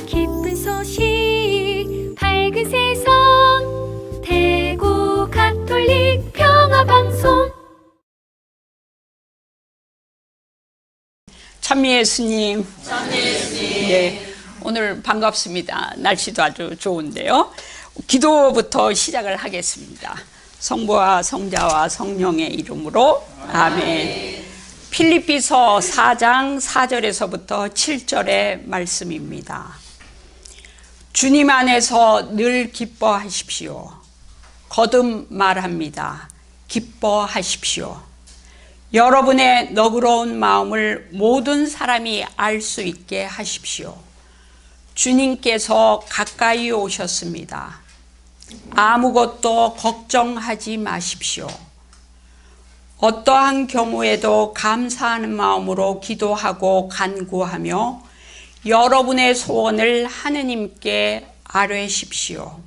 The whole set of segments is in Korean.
기쁜 소식 밝은 세상 대구 가톨릭 평화방송. 찬미예수님. 네, 오늘 반갑습니다. 날씨도 아주 좋은데요. 기도부터 시작을 하겠습니다. 성부와 성자와 성령의 이름으로 아멘. 필립비서 4장 4절에서부터 7절의 말씀입니다. 주님 안에서 늘 기뻐하십시오. 거듭 말합니다. 기뻐하십시오. 여러분의 너그러운 마음을 모든 사람이 알 수 있게 하십시오. 주님께서 가까이 오셨습니다. 아무것도 걱정하지 마십시오. 어떠한 경우에도 감사하는 마음으로 기도하고 간구하며 여러분의 소원을 하느님께 아뢰십시오.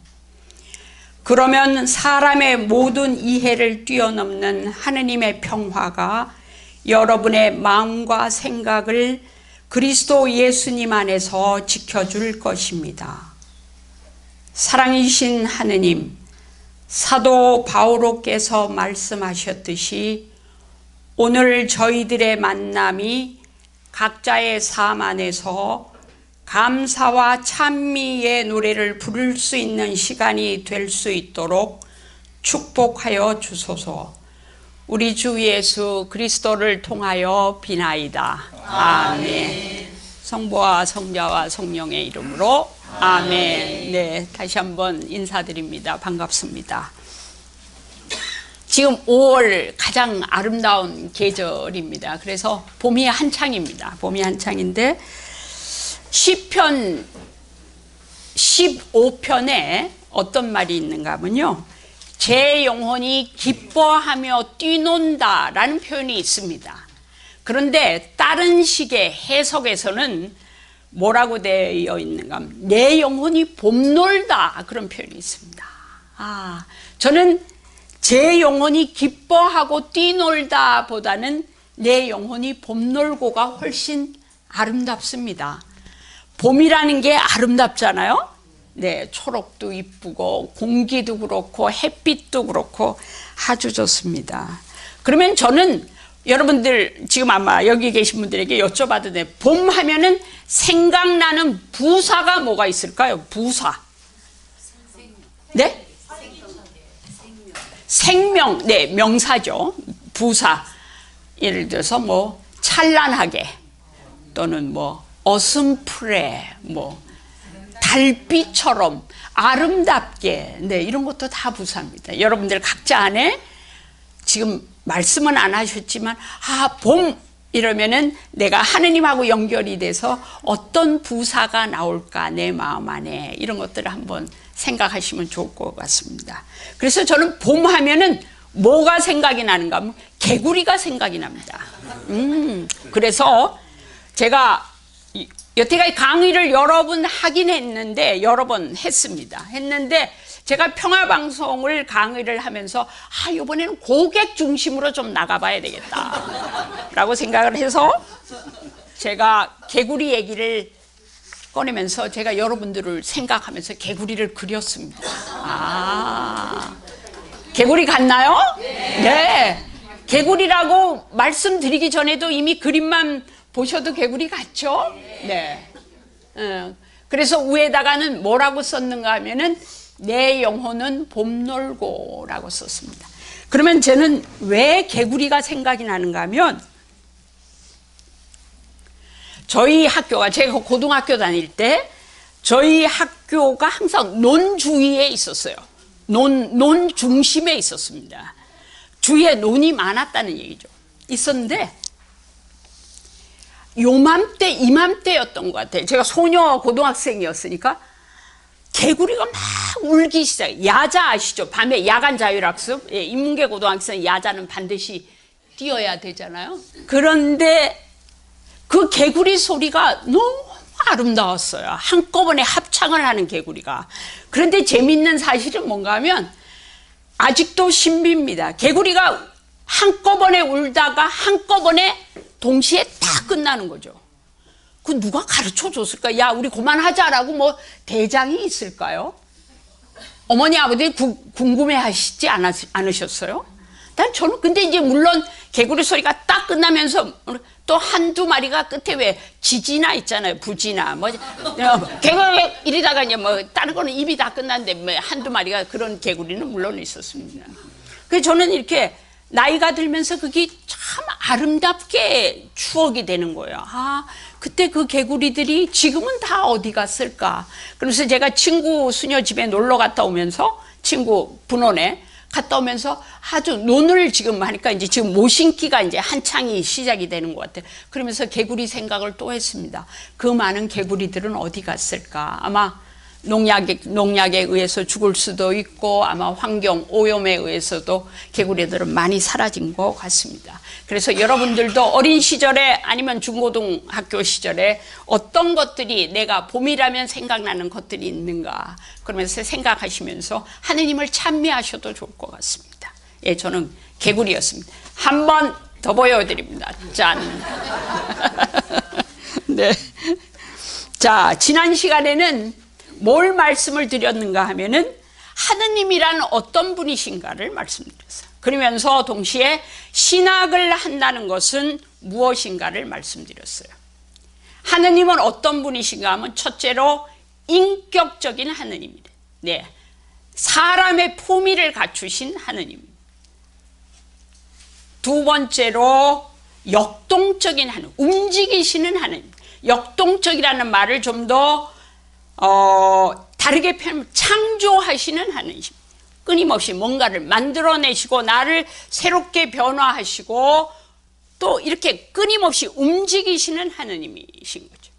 그러면 사람의 모든 이해를 뛰어넘는 하느님의 평화가 여러분의 마음과 생각을 그리스도 예수님 안에서 지켜줄 것입니다. 사랑이신 하느님, 사도 바오로께서 말씀하셨듯이 오늘 저희들의 만남이 각자의 삶 안에서 감사와 찬미의 노래를 부를 수 있는 시간이 될 수 있도록 축복하여 주소서. 우리 주 예수 그리스도를 통하여 비나이다. 아멘. 성부와 성자와 성령의 이름으로 아멘. 네, 다시 한번 인사드립니다. 반갑습니다. 지금 5월 가장 아름다운 계절입니다. 그래서 봄이 한창입니다. 봄이 한창인데 시편 15편에 어떤 말이 있는가 하면요, 제 영혼이 기뻐하며 뛰논다 라는 표현이 있습니다. 그런데 다른 식의 해석에서는 뭐라고 되어 있는가 하면 내 영혼이 봄놀다 그런 표현이 있습니다. 저는 제 영혼이 기뻐하고 뛰놀다 보다는 내 영혼이 봄놀고가 훨씬 아름답습니다. 봄이라는 게 아름답잖아요. 네, 초록도 이쁘고 공기도 그렇고 햇빛도 그렇고 아주 좋습니다. 그러면 저는 여러분들 지금 아마 여기 계신 분들에게 여쭤봐도 돼. 봄 하면은 생각나는 부사가 뭐가 있을까요? 부사. 네? 생명. 네, 명사죠. 부사. 예를 들어서 뭐 찬란하게 또는 뭐 어슴푸레, 뭐 달빛처럼 아름답게, 네, 이런 것도 다 부사입니다. 여러분들 각자 안에 지금 말씀은 안 하셨지만 봄 이러면은 내가 하느님하고 연결이 돼서 어떤 부사가 나올까 내 마음 안에, 이런 것들을 한번 생각하시면 좋을 것 같습니다. 그래서 저는 봄 하면은 뭐가 생각이 나는가 하면 개구리가 생각이 납니다. 그래서 제가 여태까지 강의를 여러 번 하긴 했는데, 여러 번 했는데 제가 평화방송을 강의를 하면서 이번에는 고객 중심으로 좀 나가봐야 되겠다 라고 생각을 해서 제가 개구리 얘기를 꺼내면서 제가 여러분들을 생각하면서 개구리를 그렸습니다. 개구리 같나요? 네. 개구리라고 말씀드리기 전에도 이미 그림만 보셔도 개구리 같죠? 네. 그래서 위에다가는 뭐라고 썼는가 하면은 내 영혼은 봄놀고 라고 썼습니다. 그러면 저는 왜 개구리가 생각이 나는가 하면, 저희 학교가, 제가 고등학교 다닐 때 저희 학교가 항상 논 주위에 있었어요. 논 중심에 있었습니다. 주위에 논이 많았다는 얘기죠. 있었는데 이맘때였던 것 같아요. 제가 소녀 고등학생이었으니까 개구리가 막 울기 시작해. 야자 아시죠? 밤에 야간 자율학습. 예, 인문계 고등학생 야자는 반드시 뛰어야 되잖아요. 그런데 그 개구리 소리가 너무 아름다웠어요. 한꺼번에 합창을 하는 개구리가. 그런데 재밌는 사실은 뭔가 하면 아직도 신비입니다. 개구리가 한꺼번에 울다가 한꺼번에 동시에 다 끝나는 거죠. 그 누가 가르쳐 줬을까? 야, 우리 그만하자라고 뭐 대장이 있을까요? 어머니, 아버지 궁금해 하시지 않으셨어요? 저는 근데 이제 물론 개구리 소리가 딱 끝나면서 또 한두 마리가 끝에 왜 지지나 있잖아요. 부지나 뭐 개구리 이러다가 이제 뭐 다른 거는 입이 다 끝났는데 뭐 한두 마리가 그런 개구리는 물론 있었습니다. 그래서 저는 이렇게 나이가 들면서 그게 참 아름답게 추억이 되는 거예요. 아, 그때 그 개구리들이 지금은 다 어디 갔을까? 그래서 제가 친구 수녀 집에 놀러 갔다 오면서 친구 분원에 갔다 오면서 아주 논을 지금 하니까 이제 지금 모신기가 이제 한창이 시작이 되는 것 같아요. 그러면서 개구리 생각을 또 했습니다. 그 많은 개구리들은 어디 갔을까? 아마 농약에 의해서 죽을 수도 있고 아마 환경 오염에 의해서도 개구리들은 많이 사라진 것 같습니다. 그래서 여러분들도 어린 시절에 아니면 중고등학교 시절에 어떤 것들이 내가 봄이라면 생각나는 것들이 있는가 그러면서 생각하시면서 하느님을 찬미하셔도 좋을 것 같습니다. 예, 저는 개구리였습니다. 한 번 더 보여드립니다. 짠. 네. 자, 지난 시간에는 뭘 말씀을 드렸는가 하면은 하느님이란 어떤 분이신가를 말씀드렸어요. 그러면서 동시에 신학을 한다는 것은 무엇인가를 말씀드렸어요. 하느님은 어떤 분이신가 하면 첫째로 인격적인 하느님이래. 네. 사람의 품위를 갖추신 하느님. 두 번째로 역동적인 하느님, 움직이시는 하느님. 역동적이라는 말을 좀 더 다르게 표현하면 창조하시는 하느님. 끊임없이 뭔가를 만들어내시고 나를 새롭게 변화하시고 또 이렇게 끊임없이 움직이시는 하느님이신 거죠.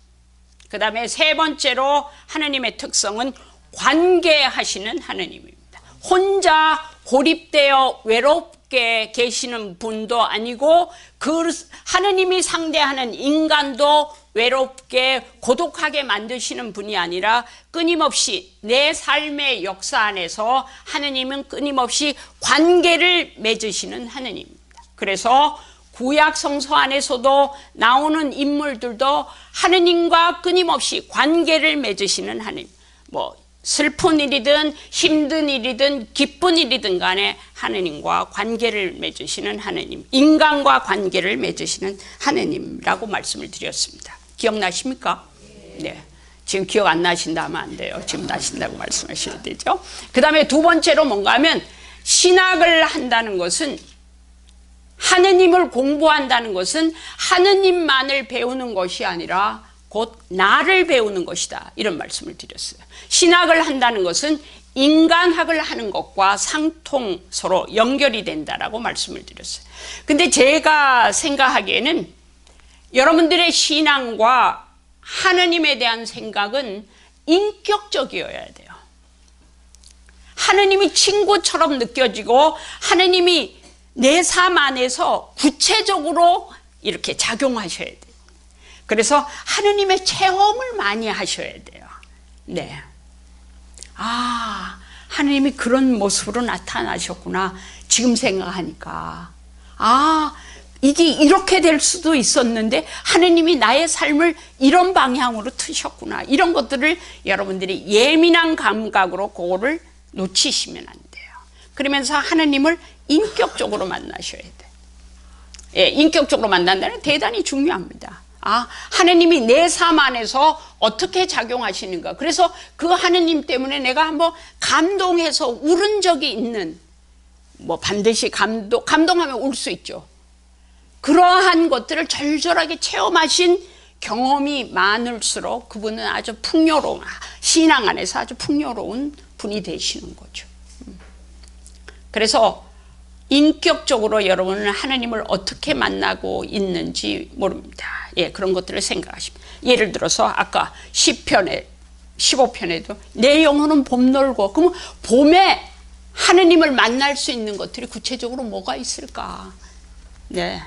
그 다음에 세 번째로 하느님의 특성은 관계하시는 하느님입니다. 혼자 고립되어 외롭게 계시는 분도 아니고 그 하느님이 상대하는 인간도 외롭게 고독하게 만드시는 분이 아니라 끊임없이 내 삶의 역사 안에서 하느님은 끊임없이 관계를 맺으시는 하느님입니다. 그래서 구약 성서 안에서도 나오는 인물들도 하느님과 끊임없이 관계를 맺으시는 하느님. 뭐 슬픈 일이든 힘든 일이든 기쁜 일이든 간에 하느님과 관계를 맺으시는 하느님, 인간과 관계를 맺으시는 하느님이라고 말씀을 드렸습니다. 기억나십니까? 네. 지금 기억 안 나신다 하면 안 돼요. 지금 나신다고 말씀하셔야 되죠. 그 다음에 두 번째로 뭔가 하면 신학을 한다는 것은 하느님을 공부한다는 것은 하느님만을 배우는 것이 아니라 곧 나를 배우는 것이다. 이런 말씀을 드렸어요. 신학을 한다는 것은 인간학을 하는 것과 상통서로 연결이 된다라고 말씀을 드렸어요. 근데 제가 생각하기에는 여러분들의 신앙과 하느님에 대한 생각은 인격적이어야 돼요. 하느님이 친구처럼 느껴지고 하느님이 내 삶 안에서 구체적으로 이렇게 작용하셔야 돼요. 그래서 하느님의 체험을 많이 하셔야 돼요. 네. 아, 하느님이 그런 모습으로 나타나셨구나. 지금 생각하니까. 아, 이게 이렇게 될 수도 있었는데 하느님이 나의 삶을 이런 방향으로 트셨구나. 이런 것들을 여러분들이 예민한 감각으로 그거를 놓치시면 안 돼요. 그러면서 하느님을 인격적으로 만나셔야 돼요. 예, 인격적으로 만난다는 게 대단히 중요합니다. 아, 하느님이 내 삶 안에서 어떻게 작용하시는가. 그래서 그 하느님 때문에 내가 한번 감동해서 울은 적이 있는, 뭐 반드시 감동하면 울 수 있죠. 그러한 것들을 절절하게 체험하신 경험이 많을수록 그분은 아주 풍요로운, 신앙 안에서 아주 풍요로운 분이 되시는 거죠. 그래서 인격적으로 여러분은 하나님을 어떻게 만나고 있는지 모릅니다. 예, 그런 것들을 생각하십니다. 예를 들어서 아까 시편에 15편에도 내 영혼은 봄 놀고, 그러면 봄에 하느님을 만날 수 있는 것들이 구체적으로 뭐가 있을까? 네.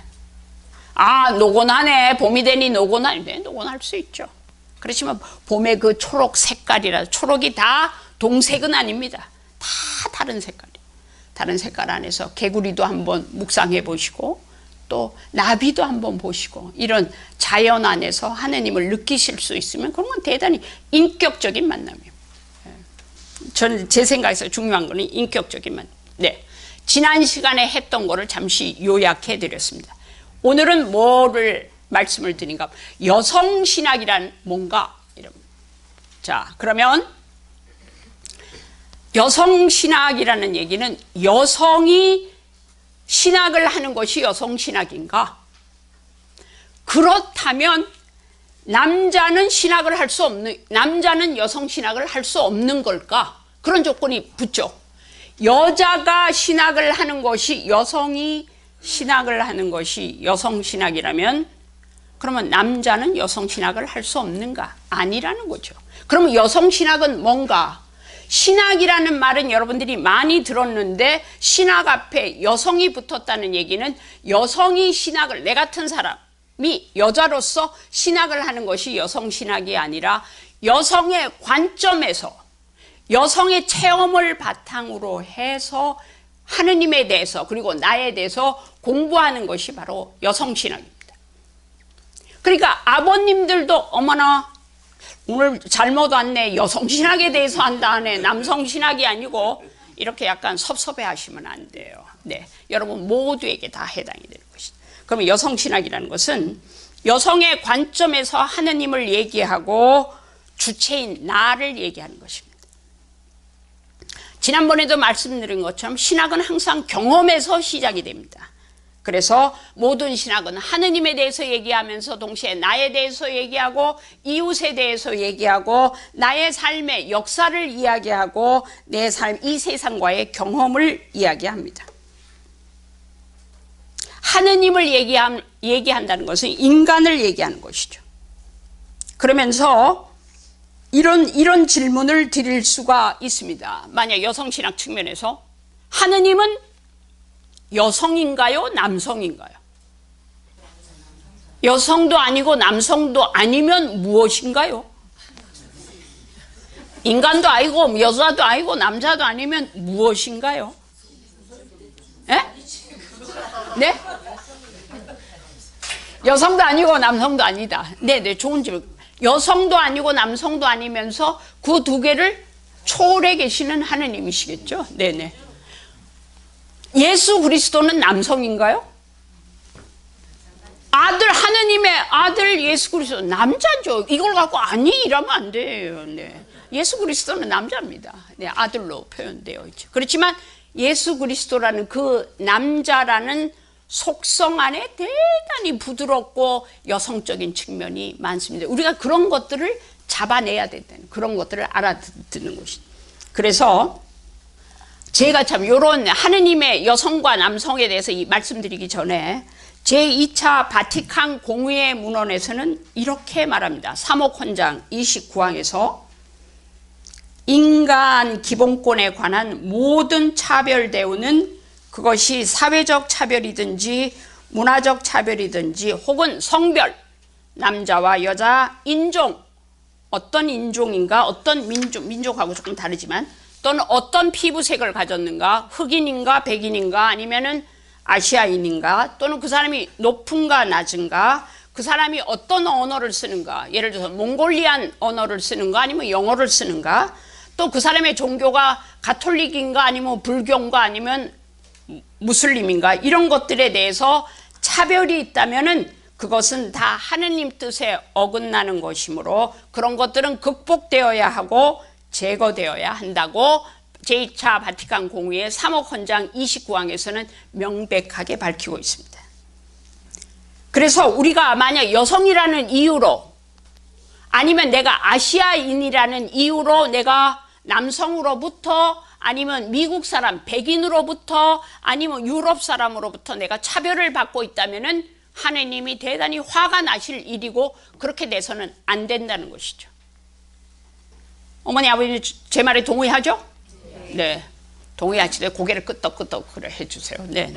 아, 노곤하네. 봄이 되니 노곤하네. 네, 노곤할 수 있죠. 그렇지만 봄의 그 초록 색깔이라, 초록이 다 동색은 아닙니다. 다 다른 색깔이에요. 다른 색깔 안에서 개구리도 한번 묵상해 보시고 또 나비도 한번 보시고 이런 자연 안에서 하느님을 느끼실 수 있으면 그런 건 대단히 인격적인 만남이에요. 저는 제 생각에서 중요한 거는 인격적인 만남. 네, 지난 시간에 했던 거를 잠시 요약해 드렸습니다. 오늘은 뭐를 말씀을 드린가? 여성신학이란 뭔가? 자, 그러면 여성신학이라는 얘기는 여성이 신학을 하는 것이 여성신학인가? 그렇다면 남자는 신학을 할 수 없는, 남자는 여성신학을 할 수 없는 걸까? 그런 조건이 붙죠. 여자가 신학을 하는 것이, 여성이 신학을 하는 것이 여성신학이라면 그러면 남자는 여성신학을 할 수 없는가? 아니라는 거죠. 그러면 여성신학은 뭔가? 신학이라는 말은 여러분들이 많이 들었는데 신학 앞에 여성이 붙었다는 얘기는 여성이 신학을, 내 같은 사람이 여자로서 신학을 하는 것이 여성신학이 아니라 여성의 관점에서 여성의 체험을 바탕으로 해서 하느님에 대해서 그리고 나에 대해서 공부하는 것이 바로 여성신학입니다. 그러니까 아버님들도 어머나 오늘 잘못 왔네, 여성신학에 대해서 한다 하네, 남성신학이 아니고 이렇게 약간 섭섭해 하시면 안 돼요. 네, 여러분 모두에게 다 해당이 되는 것이죠. 그러면 여성신학이라는 것은 여성의 관점에서 하느님을 얘기하고 주체인 나를 얘기하는 것입니다. 지난번에도 말씀드린 것처럼 신학은 항상 경험에서 시작이 됩니다. 그래서 모든 신학은 하느님에 대해서 얘기하면서 동시에 나에 대해서 얘기하고 이웃에 대해서 얘기하고 나의 삶의 역사를 이야기하고 내 삶, 이 세상과의 경험을 이야기합니다. 하느님을 얘기한다는 것은 인간을 얘기하는 것이죠. 그러면서 이런 질문을 드릴 수가 있습니다. 만약 여성신학 측면에서 하느님은 여성인가요? 남성인가요? 여성도 아니고 남성도 아니면 무엇인가요? 인간도 아니고 여자도 아니고 남자도 아니면 무엇인가요? 네? 네? 여성도 아니고 남성도 아니다. 네네, 좋은 질문. 여성도 아니고 남성도 아니면서 그 두 개를 초월해 계시는 하느님이시겠죠? 네네. 예수 그리스도는 남성인가요? 아들, 하느님의 아들 예수 그리스도 남자죠. 이걸 갖고 아니 이러면 안 돼요. 네. 예수 그리스도는 남자입니다. 네, 아들로 표현되어 있죠. 그렇지만 예수 그리스도라는 그 남자라는 속성 안에 대단히 부드럽고 여성적인 측면이 많습니다. 우리가 그런 것들을 잡아내야 된다는, 그런 것들을 알아듣는 것이죠. 그래서 제가 참 이런 하느님의 여성과 남성에 대해서 말씀드리기 전에 제2차 바티칸 공의회 문헌에서는 이렇게 말합니다. 사목헌장 29항에서 인간 기본권에 관한 모든 차별 대우는 그것이 사회적 차별이든지 문화적 차별이든지 혹은 성별, 남자와 여자, 인종, 어떤 인종인가, 어떤 민족하고 조금 다르지만 또는 어떤 피부색을 가졌는가, 흑인인가 백인인가 아니면은 아시아인인가, 또는 그 사람이 높은가 낮은가, 그 사람이 어떤 언어를 쓰는가, 예를 들어서 몽골리안 언어를 쓰는가 아니면 영어를 쓰는가, 또 그 사람의 종교가 가톨릭인가 아니면 불교인가 아니면 무슬림인가, 이런 것들에 대해서 차별이 있다면은 그것은 다 하느님 뜻에 어긋나는 것이므로 그런 것들은 극복되어야 하고 제거되어야 한다고 제2차 바티칸 공의회 사목헌장 29항에서는 명백하게 밝히고 있습니다. 그래서 우리가 만약 여성이라는 이유로 아니면 내가 아시아인이라는 이유로 내가 남성으로부터 아니면 미국 사람, 백인으로부터 아니면 유럽 사람으로부터 내가 차별을 받고 있다면은 하느님이 대단히 화가 나실 일이고 그렇게 돼서는 안 된다는 것이죠. 어머니 아버님 제 말에 동의하죠? 네, 동의하시되 고개를 끄덕끄덕 그래 해주세요. 네,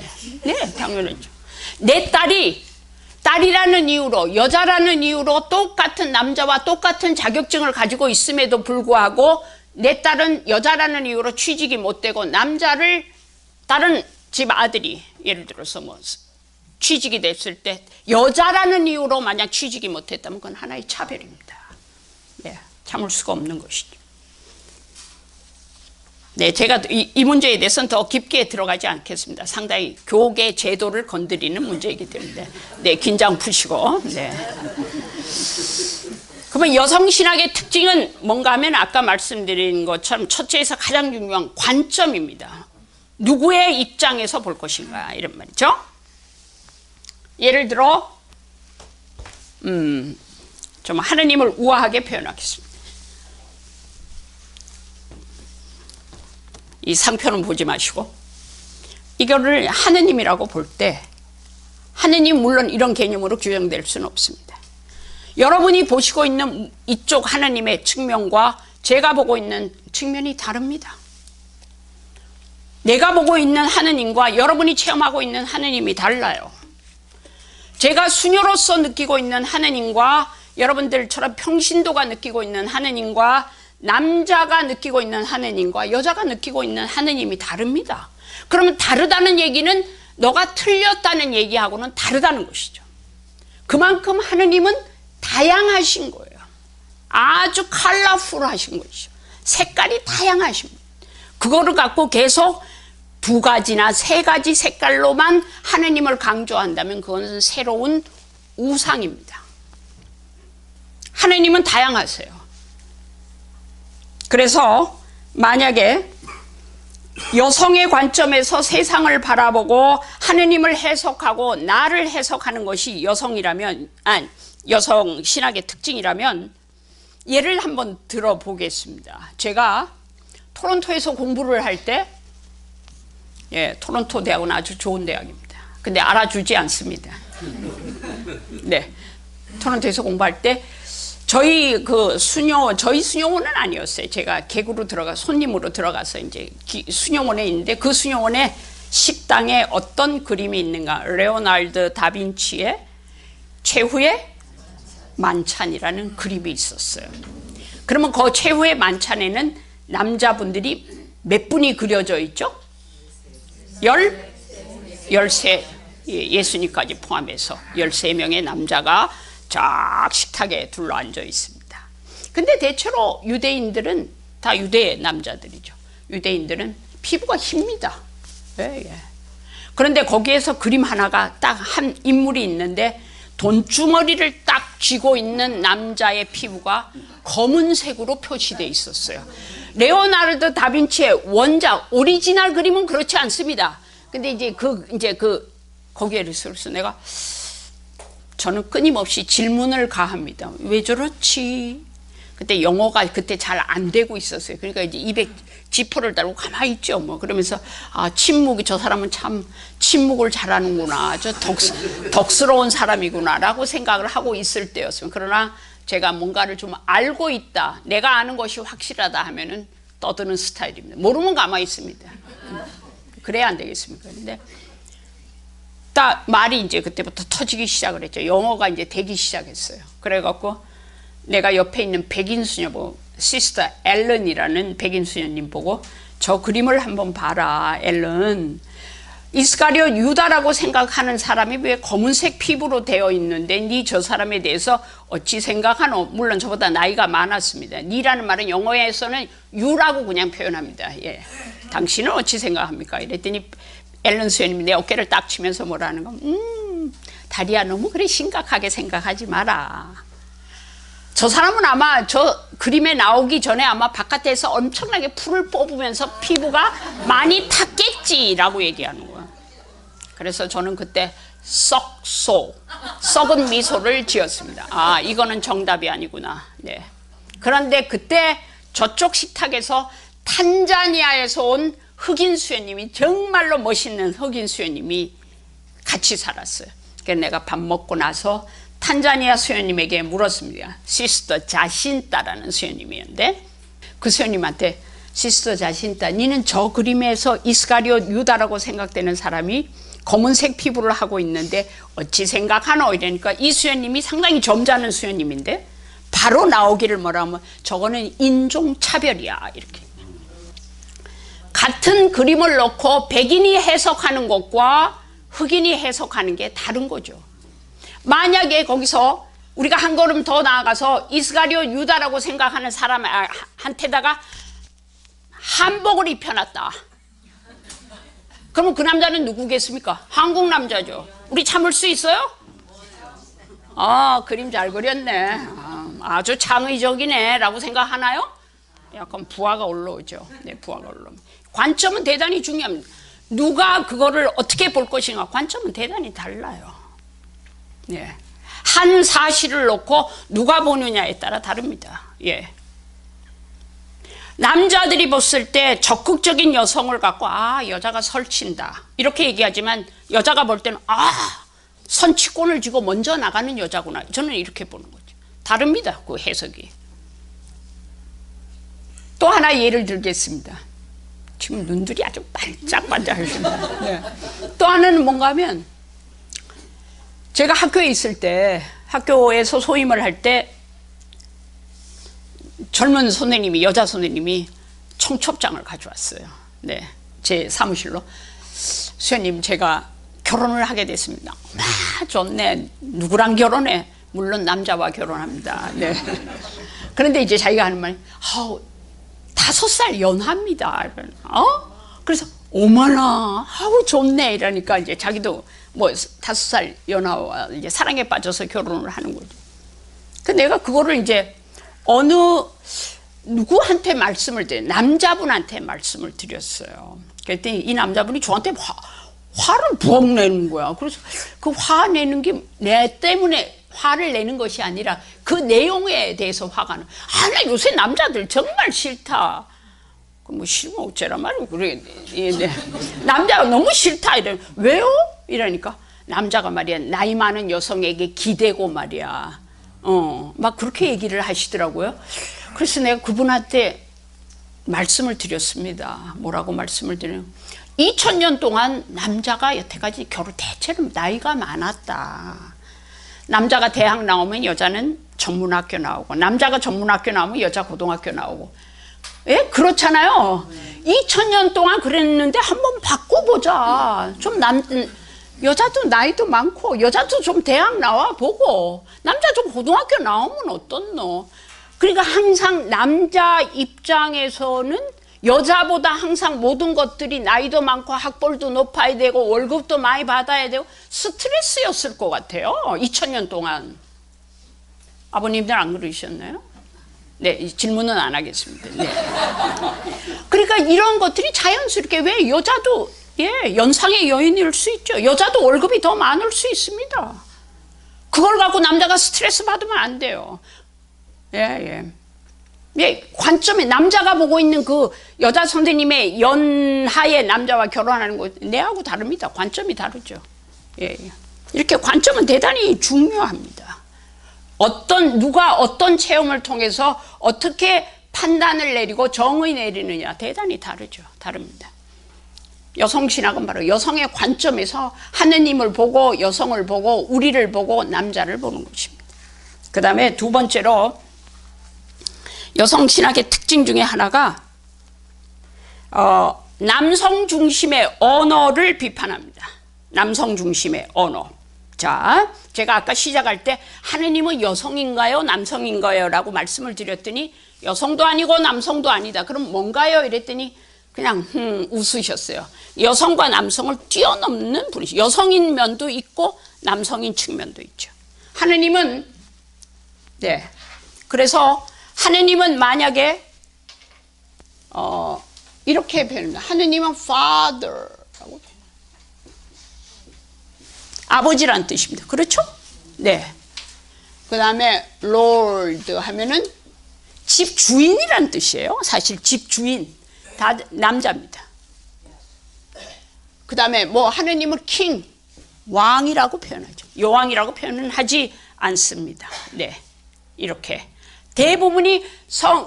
당연하죠. 내 딸이라는 이유로, 여자라는 이유로 똑같은 남자와 똑같은 자격증을 가지고 있음에도 불구하고 내 딸은 여자라는 이유로 취직이 못 되고 다른 집 아들이 예를 들어서 뭐 취직이 됐을 때 여자라는 이유로 만약 취직이 못했다면 그건 하나의 차별입니다. 네, 참을 수가 없는 것이죠. 네, 제가 이 문제에 대해서는 더 깊게 들어가지 않겠습니다. 상당히 교계 제도를 건드리는 문제이기 때문에 네, 긴장 푸시고. 네. 그러면 여성 신학의 특징은 뭔가 하면 아까 말씀드린 것처럼 첫째에서 가장 중요한 관점입니다. 누구의 입장에서 볼 것인가 이런 말이죠. 예를 들어 좀 하느님을 우아하게 표현하겠습니다. 이 상표는 보지 마시고 이거를 하느님이라고 볼 때 하느님 물론 이런 개념으로 규정될 수는 없습니다. 여러분이 보시고 있는 이쪽 하느님의 측면과 제가 보고 있는 측면이 다릅니다. 내가 보고 있는 하느님과 여러분이 체험하고 있는 하느님이 달라요. 제가 수녀로서 느끼고 있는 하느님과 여러분들처럼 평신도가 느끼고 있는 하느님과 남자가 느끼고 있는 하느님과 여자가 느끼고 있는 하느님이 다릅니다. 그러면 다르다는 얘기는 너가 틀렸다는 얘기하고는 다르다는 것이죠. 그만큼 하느님은 다양하신 거예요. 아주 컬러풀하신 것이죠. 색깔이 다양하신 거예요. 그거를 갖고 계속 두 가지나 세 가지 색깔로만 하느님을 강조한다면 그것은 새로운 우상입니다. 하느님은 다양하세요. 그래서 만약에 여성의 관점에서 세상을 바라보고 하느님을 해석하고 나를 해석하는 것이 여성이라면, 여성 신학의 특징이라면 예를 한번 들어보겠습니다. 제가 토론토에서 공부를 할 때, 토론토 대학은 아주 좋은 대학입니다. 근데 알아주지 않습니다. 네, 토론토에서 공부할 때 저희 수녀원은 아니었어요. 제가 개구로 손님으로 들어가서 이제 수녀원에 있는데 그 수녀원에 식당에 어떤 그림이 있는가? 레오나르도 다빈치의 최후의 만찬이라는 그림이 있었어요. 그러면 그 최후의 만찬에는 남자분들이 몇 분이 그려져 있죠? 13, 예수님까지 포함해서 13명의 남자가 쫙 식탁에 둘러앉아 있습니다. 근데 대체로 유대인들은 다 유대 남자들이죠. 유대인들은 피부가 힙니다. 그런데 거기에서 그림 하나가 딱 한 인물이 있는데 돈주머니를 딱 쥐고 있는 남자의 피부가 검은색으로 표시되어 있었어요. 레오나르도 다빈치의 원작 오리지널 그림은 그렇지 않습니다. 근데 이제 거기에 있어서 저는 끊임없이 질문을 가합니다. 왜 저렇지? 그때 영어가 그때 잘 안 되고 있었어요. 그러니까 이제 입에 지퍼를 달고 가만히 있죠. 그러면서 저 사람은 참 침묵을 잘하는구나. 저 덕스러운 사람이구나라고 생각을 하고 있을 때였어요. 그러나 제가 뭔가를 좀 알고 있다, 내가 아는 것이 확실하다 하면은 떠드는 스타일입니다. 모르면 가만히 있습니다. 그래야 안 되겠습니까? 근데 딱 말이 이제 그때부터 터지기 시작을 했죠. 영어가 이제 되기 시작했어요. 그래갖고 내가 옆에 있는 백인 수녀 시스터 앨런이라는 백인 수녀님 보고 저 그림을 한번 봐라, 앨런. 이스카리오 유다라고 생각하는 사람이 왜 검은색 피부로 되어 있는데 니 저 사람에 대해서 어찌 생각하노? 물론 저보다 나이가 많았습니다. 니라는 말은 영어에서는 유라고 그냥 표현합니다. 당신은 어찌 생각합니까? 이랬더니 앨런 수녀님이 내 어깨를 딱 치면서 뭐라는 거, 다리야 너무 그래 심각하게 생각하지 마라. 저 사람은 아마 저 그림에 나오기 전에 아마 바깥에서 엄청나게 풀을 뽑으면서 피부가 많이 탔겠지라고 얘기하는 거야. 그래서 저는 그때 썩은 미소를 지었습니다. 이거는 정답이 아니구나. 네. 그런데 그때 저쪽 식탁에서 탄자니아에서 온 흑인 수녀님이, 정말로 멋있는 흑인 수녀님이 같이 살았어요. 그래서 내가 밥 먹고 나서 탄자니아 수녀님에게 물었습니다. 시스터 자신따라는 수녀님이었는데 그 수녀님한테, 시스터 자신따, 니는 저 그림에서 이스카리오 유다라고 생각되는 사람이 검은색 피부를 하고 있는데 어찌 생각하노? 이러니까 이 수녀님이 상당히 점잖은 수녀님인데 바로 나오기를 뭐라면, 저거는 인종차별이야, 이렇게. 같은 그림을 놓고 백인이 해석하는 것과 흑인이 해석하는 게 다른 거죠. 만약에 거기서 우리가 한 걸음 더 나아가서 이스가리오 유다라고 생각하는 사람한테다가 한복을 입혀놨다. 그러면 그 남자는 누구겠습니까? 한국 남자죠. 우리 참을 수 있어요? 그림 잘 그렸네. 아주 창의적이네 라고 생각하나요? 약간 부하가 올라오죠. 네, 부하가 올라옵니다. 관점은 대단히 중요합니다. 누가 그거를 어떻게 볼 것인가, 관점은 대단히 달라요. 네. 한 사실을 놓고 누가 보느냐에 따라 다릅니다. 예. 남자들이 봤을 때 적극적인 여성을 갖고 여자가 설친다 이렇게 얘기하지만, 여자가 볼 때는 선취권을 쥐고 먼저 나가는 여자구나, 저는 이렇게 보는 거죠. 다릅니다, 그 해석이. 또 하나 예를 들겠습니다. 지금 눈들이 아주 반짝반짝하십니다. 네. 또 하나는 뭔가 하면, 제가 학교에 있을 때, 학교에서 소임을 할 때 젊은 선생님이, 여자 선생님이 청첩장을 가져왔어요. 네, 제 사무실로. 수현님, 제가 결혼을 하게 됐습니다. 좋네. 누구랑 결혼해? 물론 남자와 결혼합니다. 네. 그런데 이제 자기가 하는 말이 5살 연하입니다. 그래서 어머나, 좋네 이러니까 이제 자기도 뭐 5살 연하와 이제 사랑에 빠져서 결혼을 하는 거죠. 그 내가 그거를 이제 누구한테 말씀을 드려요? 남자분한테 말씀을 드렸어요. 그랬더니 이 남자분이 저한테 화를 부엌 내는 거야. 그래서 그 화 내는 게 내 때문에 화를 내는 것이 아니라 그 내용에 대해서 화가 나. 나 요새 남자들 정말 싫다. 뭐 싫으면 어쩌란 말이야. 그래. 네. 남자가 너무 싫다. 왜요? 이러니까 남자가 말이야, 나이 많은 여성에게 기대고 말이야. 막 그렇게 얘기를 하시더라고요. 그래서 내가 그분한테 말씀을 드렸습니다. 뭐라고 말씀을 드려요? 2000년 동안 남자가 여태까지 대체로 나이가 많았다. 남자가 대학 나오면 여자는 전문학교 나오고, 남자가 전문학교 나오면 여자 고등학교 나오고. 예? 그렇잖아요. 2000년 동안 그랬는데 한번 바꿔보자. 좀 여자도 나이도 많고, 여자도 좀 대학 나와 보고, 남자 좀 고등학교 나오면 어떻노? 그러니까 항상 남자 입장에서는 여자보다 항상 모든 것들이 나이도 많고 학벌도 높아야 되고 월급도 많이 받아야 되고 스트레스였을 것 같아요. 2000년 동안. 아버님들 안 그러셨나요? 네, 질문은 안 하겠습니다. 네. 그러니까 이런 것들이 자연스럽게, 왜 여자도 연상의 여인일 수 있죠. 여자도 월급이 더 많을 수 있습니다. 그걸 갖고 남자가 스트레스 받으면 안 돼요. 관점에 남자가 보고 있는 그 여자 선생님의 연하의 남자와 결혼하는 거 내하고 다릅니다. 관점이 다르죠. 이렇게 관점은 대단히 중요합니다. 누가 어떤 체험을 통해서 어떻게 판단을 내리고 정의 내리느냐 대단히 다릅니다. 여성신학은 바로 여성의 관점에서 하느님을 보고, 여성을 보고, 우리를 보고, 남자를 보는 것입니다. 그 다음에 두 번째로 여성신학의 특징 중에 하나가 남성 중심의 언어를 비판합니다. 남성 중심의 언어. 자, 제가 아까 시작할 때 하느님은 여성인가요? 남성인가요? 라고 말씀을 드렸더니 여성도 아니고 남성도 아니다. 그럼 뭔가요? 이랬더니 그냥 웃으셨어요. 여성과 남성을 뛰어넘는 분이죠. 여성인 면도 있고 남성인 측면도 있죠. 하느님은 그래서 하느님은 만약에 이렇게 표현합니다. 하느님은 Father라고 아버지란 뜻입니다. 그렇죠? 네. 그 다음에 Lord 하면은 집주인이란 뜻이에요. 사실 집주인 다 남자입니다. 그 다음에 하느님은 King 왕이라고 표현하죠. 여왕이라고 표현은 하지 않습니다. 네, 이렇게 대부분이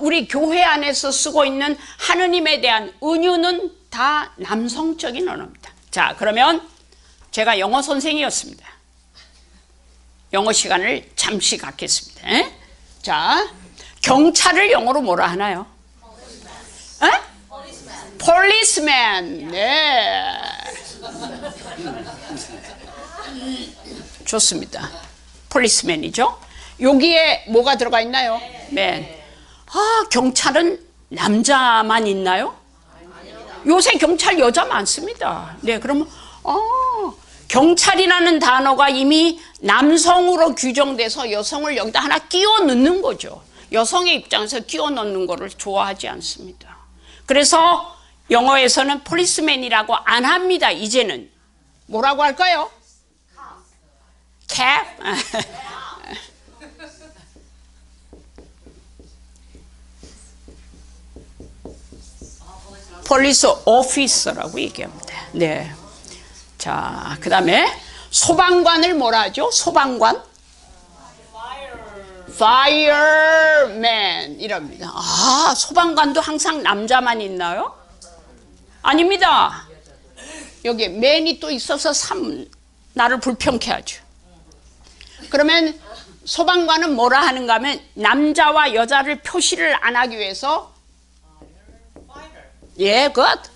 우리 교회 안에서 쓰고 있는 하느님에 대한 은유는 다 남성적인 언어입니다. 자, 그러면 제가 영어 선생이었습니다. 영어 시간을 잠시 갖겠습니다. 자, 경찰을 영어로 뭐라 하나요? policeman. 네. 좋습니다. 폴리스맨이죠. 여기에 뭐가 들어가 있나요? 맨. 아, 경찰은 남자만 있나요? 요새 경찰 여자 많습니다. 네, 그러면 경찰이라는 단어가 이미 남성으로 규정돼서 여성을 여기다 하나 끼워 넣는 거죠. 여성의 입장에서 끼워 넣는 거를 좋아하지 않습니다. 그래서 영어에서는 폴리스맨이라고 안 합니다. 이제는 뭐라고 할까요? 캡? 폴리스 오피서라고 얘기합니다. 네. 자, 그 다음에 소방관을 뭐라 하죠? 소방관? fireman 이랍니다. 아, 소방관도 항상 남자만 있나요? 아닙니다. 여기 man이 또 있어서 나를 불평케 하죠. 그러면 소방관은 뭐라 하는가 하면 남자와 여자를 표시를 안 하기 위해서 good.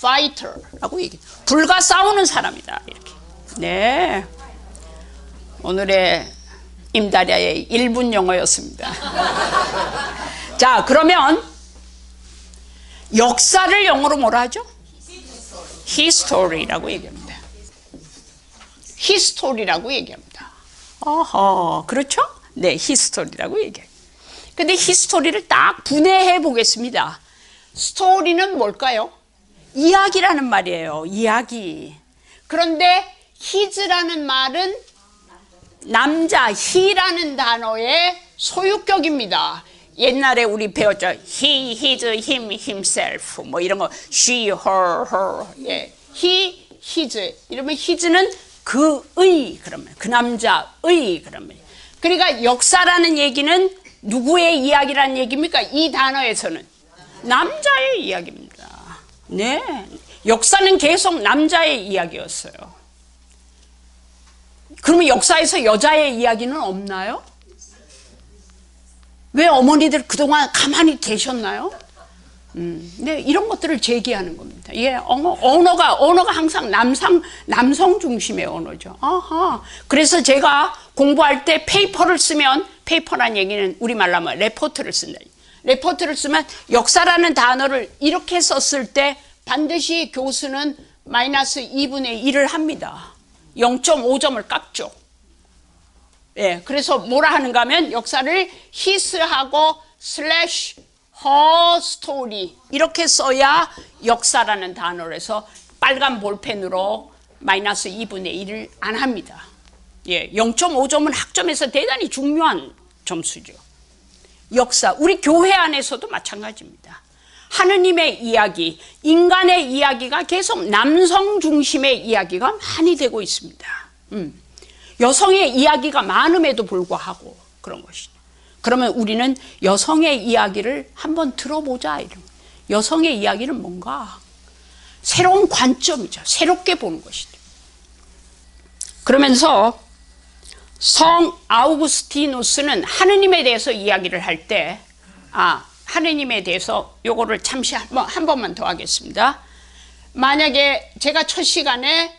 fighter라고 얘기해. 불과 싸우는 사람이다. 이렇게. 네. 오늘의 임다리아의 1분 영어였습니다. 자, 그러면 역사를 영어로 뭐라 하죠? history라고 얘기합니다. history라고 얘기합니다. 그렇죠? 네, history라고 얘기해요. 근데 히스토리를 딱 분해해 보겠습니다. 스토리는 뭘까요? 이야기라는 말이에요. 이야기. 그런데 his라는 말은 남자, he라는 단어의 소유격입니다. 옛날에 우리 배웠죠. he, his, him, himself 뭐 이런 거 she, her, her. 예. he, his. 이러면 his는 그의 그러면 그 남자의 그러면. 그러니까 역사라는 얘기는 누구의 이야기라는 얘기입니까? 이 단어에서는 남자의 이야기입니다. 네, 역사는 계속 남자의 이야기였어요. 그러면 역사에서 여자의 이야기는 없나요? 왜 어머니들 그동안 가만히 계셨나요? 네, 이런 것들을 제기하는 겁니다. 예, 언어가 항상 남성 중심의 언어죠. 그래서 제가 공부할 때 페이퍼를 쓰면, 페이퍼란 얘기는 우리말로 하면 레포트를 쓴다. 레포트를 쓰면 역사라는 단어를 이렇게 썼을 때 반드시 교수는 마이너스 2분의 1을 합니다. 0.5점을 깎죠. 예, 그래서 뭐라 하는가 하면 역사를 his하고 slash her story 이렇게 써야 역사라는 단어를 해서 빨간 볼펜으로 마이너스 2분의 1을 안 합니다. 예, 0.5점은 학점에서 대단히 중요한 점수죠. 역사, 우리 교회 안에서도 마찬가지입니다. 하느님의 이야기, 인간의 이야기가 계속 남성 중심의 이야기가 많이 되고 있습니다. 여성의 이야기가 많음에도 불구하고 그런 것이죠. 그러면 우리는 여성의 이야기를 한번 들어보자. 이런. 여성의 이야기는 뭔가 새로운 관점이죠. 새롭게 보는 것이죠. 그러면서 성 아우구스티누스는 하느님에 대해서 이야기를 할 때, 하느님에 대해서 요거를 잠시 한 번만 더 하겠습니다. 만약에 제가 첫 시간에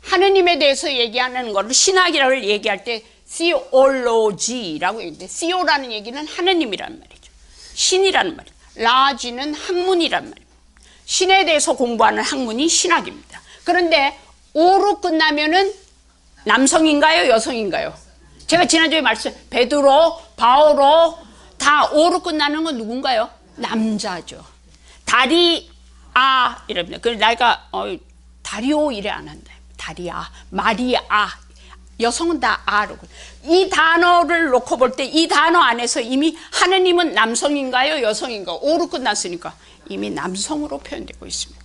하느님에 대해서 얘기하는 거를 신학이라고 얘기할 때 theology라고 얘기하는데 theo라는 얘기는 하느님이란 말이죠. 신이라는 말이에요. 라지는 학문이란 말이에요. 신에 대해서 공부하는 학문이 신학입니다. 그런데 오로 끝나면은 남성인가요? 여성인가요? 제가 지난주에 베드로, 바오로 다 오로 끝나는 건 누군가요? 남자죠. 다리아 이랍니다. 그래서 내가 다리오 이래 안 한다. 다리아, 마리아. 여성은 다 아로. 이 단어를 놓고 볼 때 이 단어 안에서 이미 하느님은 남성인가요? 여성인가요? 오로 끝났으니까 이미 남성으로 표현되고 있습니다.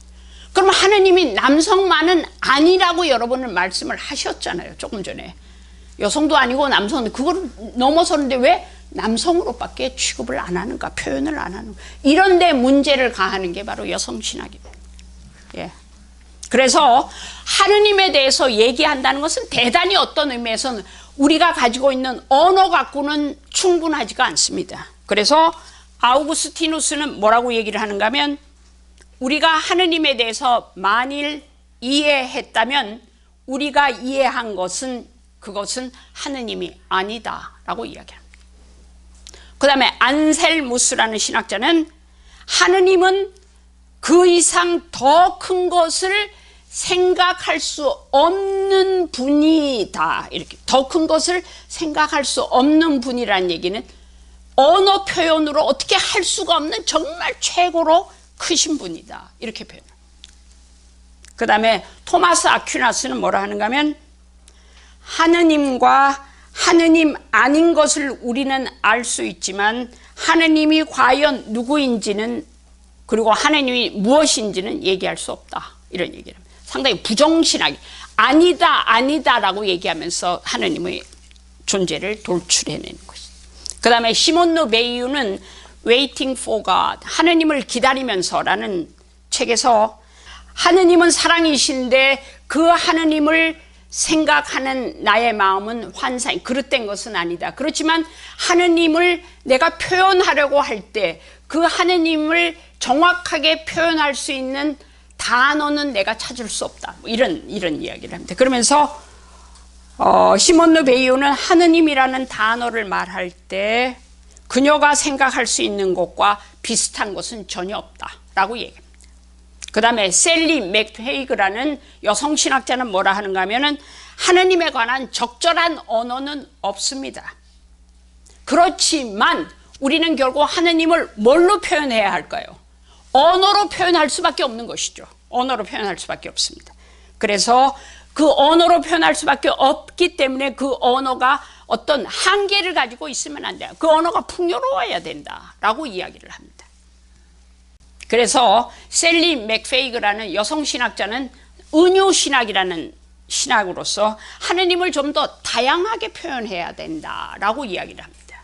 그럼 하느님이 남성만은 아니라고 여러분은 말씀을 하셨잖아요. 조금 전에. 여성도 아니고 남성도 그걸 넘어서는데 왜 남성으로밖에 취급을 안 하는가? 표현을 안 하는가? 이런 데 문제를 가하는 게 바로 여성신학입니다. 예. 그래서 하느님에 대해서 얘기한다는 것은 대단히 어떤 의미에서는 우리가 가지고 있는 언어 갖고는 충분하지가 않습니다. 그래서 아우구스티누스는 뭐라고 얘기를 하는가 하면 우리가 하느님에 대해서 만일 이해했다면 우리가 이해한 것은 그것은 하느님이 아니다라고 이야기합니다. 그 다음에 안셀무스라는 신학자는 하느님은 그 이상 더 큰 것을 생각할 수 없는 분이다. 이렇게 더 큰 것을 생각할 수 없는 분이라는 얘기는 언어 표현으로 어떻게 할 수가 없는 정말 최고로 크신 분이다. 이렇게 표현합니다. 그 다음에 토마스 아퀴나스는 뭐라 하는가 하면 하느님과 하느님 아닌 것을 우리는 알 수 있지만 하느님이 과연 누구인지는 그리고 하느님이 무엇인지는 얘기할 수 없다. 이런 얘기를 합니다. 상당히 부정신하게 아니다라고 얘기하면서 하느님의 존재를 돌출해내는 것이죠. 그 다음에 시몬느 베이유는 Waiting for God, 하느님을 기다리면서라는 책에서 하느님은 사랑이신데 그 하느님을 생각하는 나의 마음은 환상이 그릇된 것은 아니다. 그렇지만 하느님을 내가 표현하려고 할 때 그 하느님을 정확하게 표현할 수 있는 단어는 내가 찾을 수 없다. 이런 이야기를 합니다. 그러면서 시몬느 베이유는 하느님이라는 단어를 말할 때 그녀가 생각할 수 있는 것과 비슷한 것은 전혀 없다라고 얘기합니다. 그 다음에 셀리 맥페이그라는 여성신학자는 뭐라 하는가 하면은 하느님에 관한 적절한 언어는 없습니다. 그렇지만 우리는 결국 하느님을 뭘로 표현해야 할까요? 언어로 표현할 수밖에 없는 것이죠. 언어로 표현할 수밖에 없습니다. 그래서 그 언어로 표현할 수밖에 없기 때문에 그 언어가 어떤 한계를 가지고 있으면 안 돼요. 그 언어가 풍요로워야 된다라고 이야기를 합니다. 그래서 셀리 맥페이그라는 여성신학자는 은유신학이라는 신학으로서 하느님을 좀 더 다양하게 표현해야 된다라고 이야기를 합니다.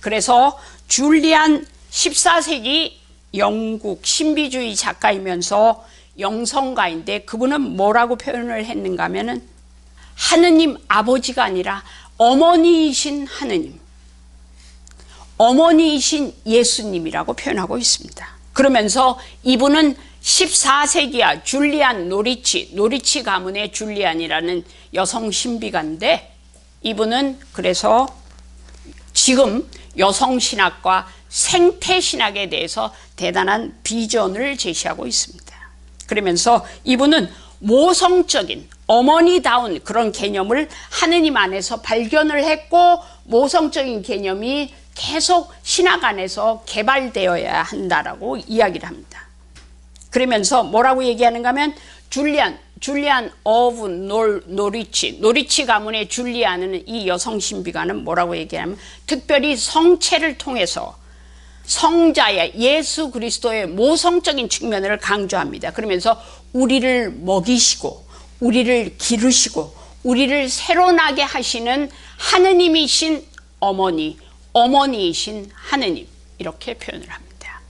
그래서 줄리안 14세기 영국 신비주의 작가이면서 영성가인데 그분은 뭐라고 표현을 했는가 하면은 하느님 아버지가 아니라 어머니이신 하느님, 어머니이신 예수님이라고 표현하고 있습니다. 그러면서 이분은 14세기야 줄리안 노리치 가문의 줄리안이라는 여성 신비가인데 이분은 그래서 지금 여성신학과 생태신학에 대해서 대단한 비전을 제시하고 있습니다. 그러면서 이분은 모성적인 어머니다운 그런 개념을 하느님 안에서 발견을 했고 모성적인 개념이 계속 신학 안에서 개발되어야 한다라고 이야기를 합니다. 그러면서 뭐라고 얘기하는가 하면 줄리안 오브 노리치 가문의 줄리안은 이 여성 신비가는 뭐라고 얘기하냐면 특별히 성체를 통해서 성자의 예수 그리스도의 모성적인 측면을 강조합니다. 그러면서 우리를 먹이시고 우리를 기르시고 우리를 새로나게 하시는 하느님이신 어머니이신 하느님 이렇게 표현을 합니다.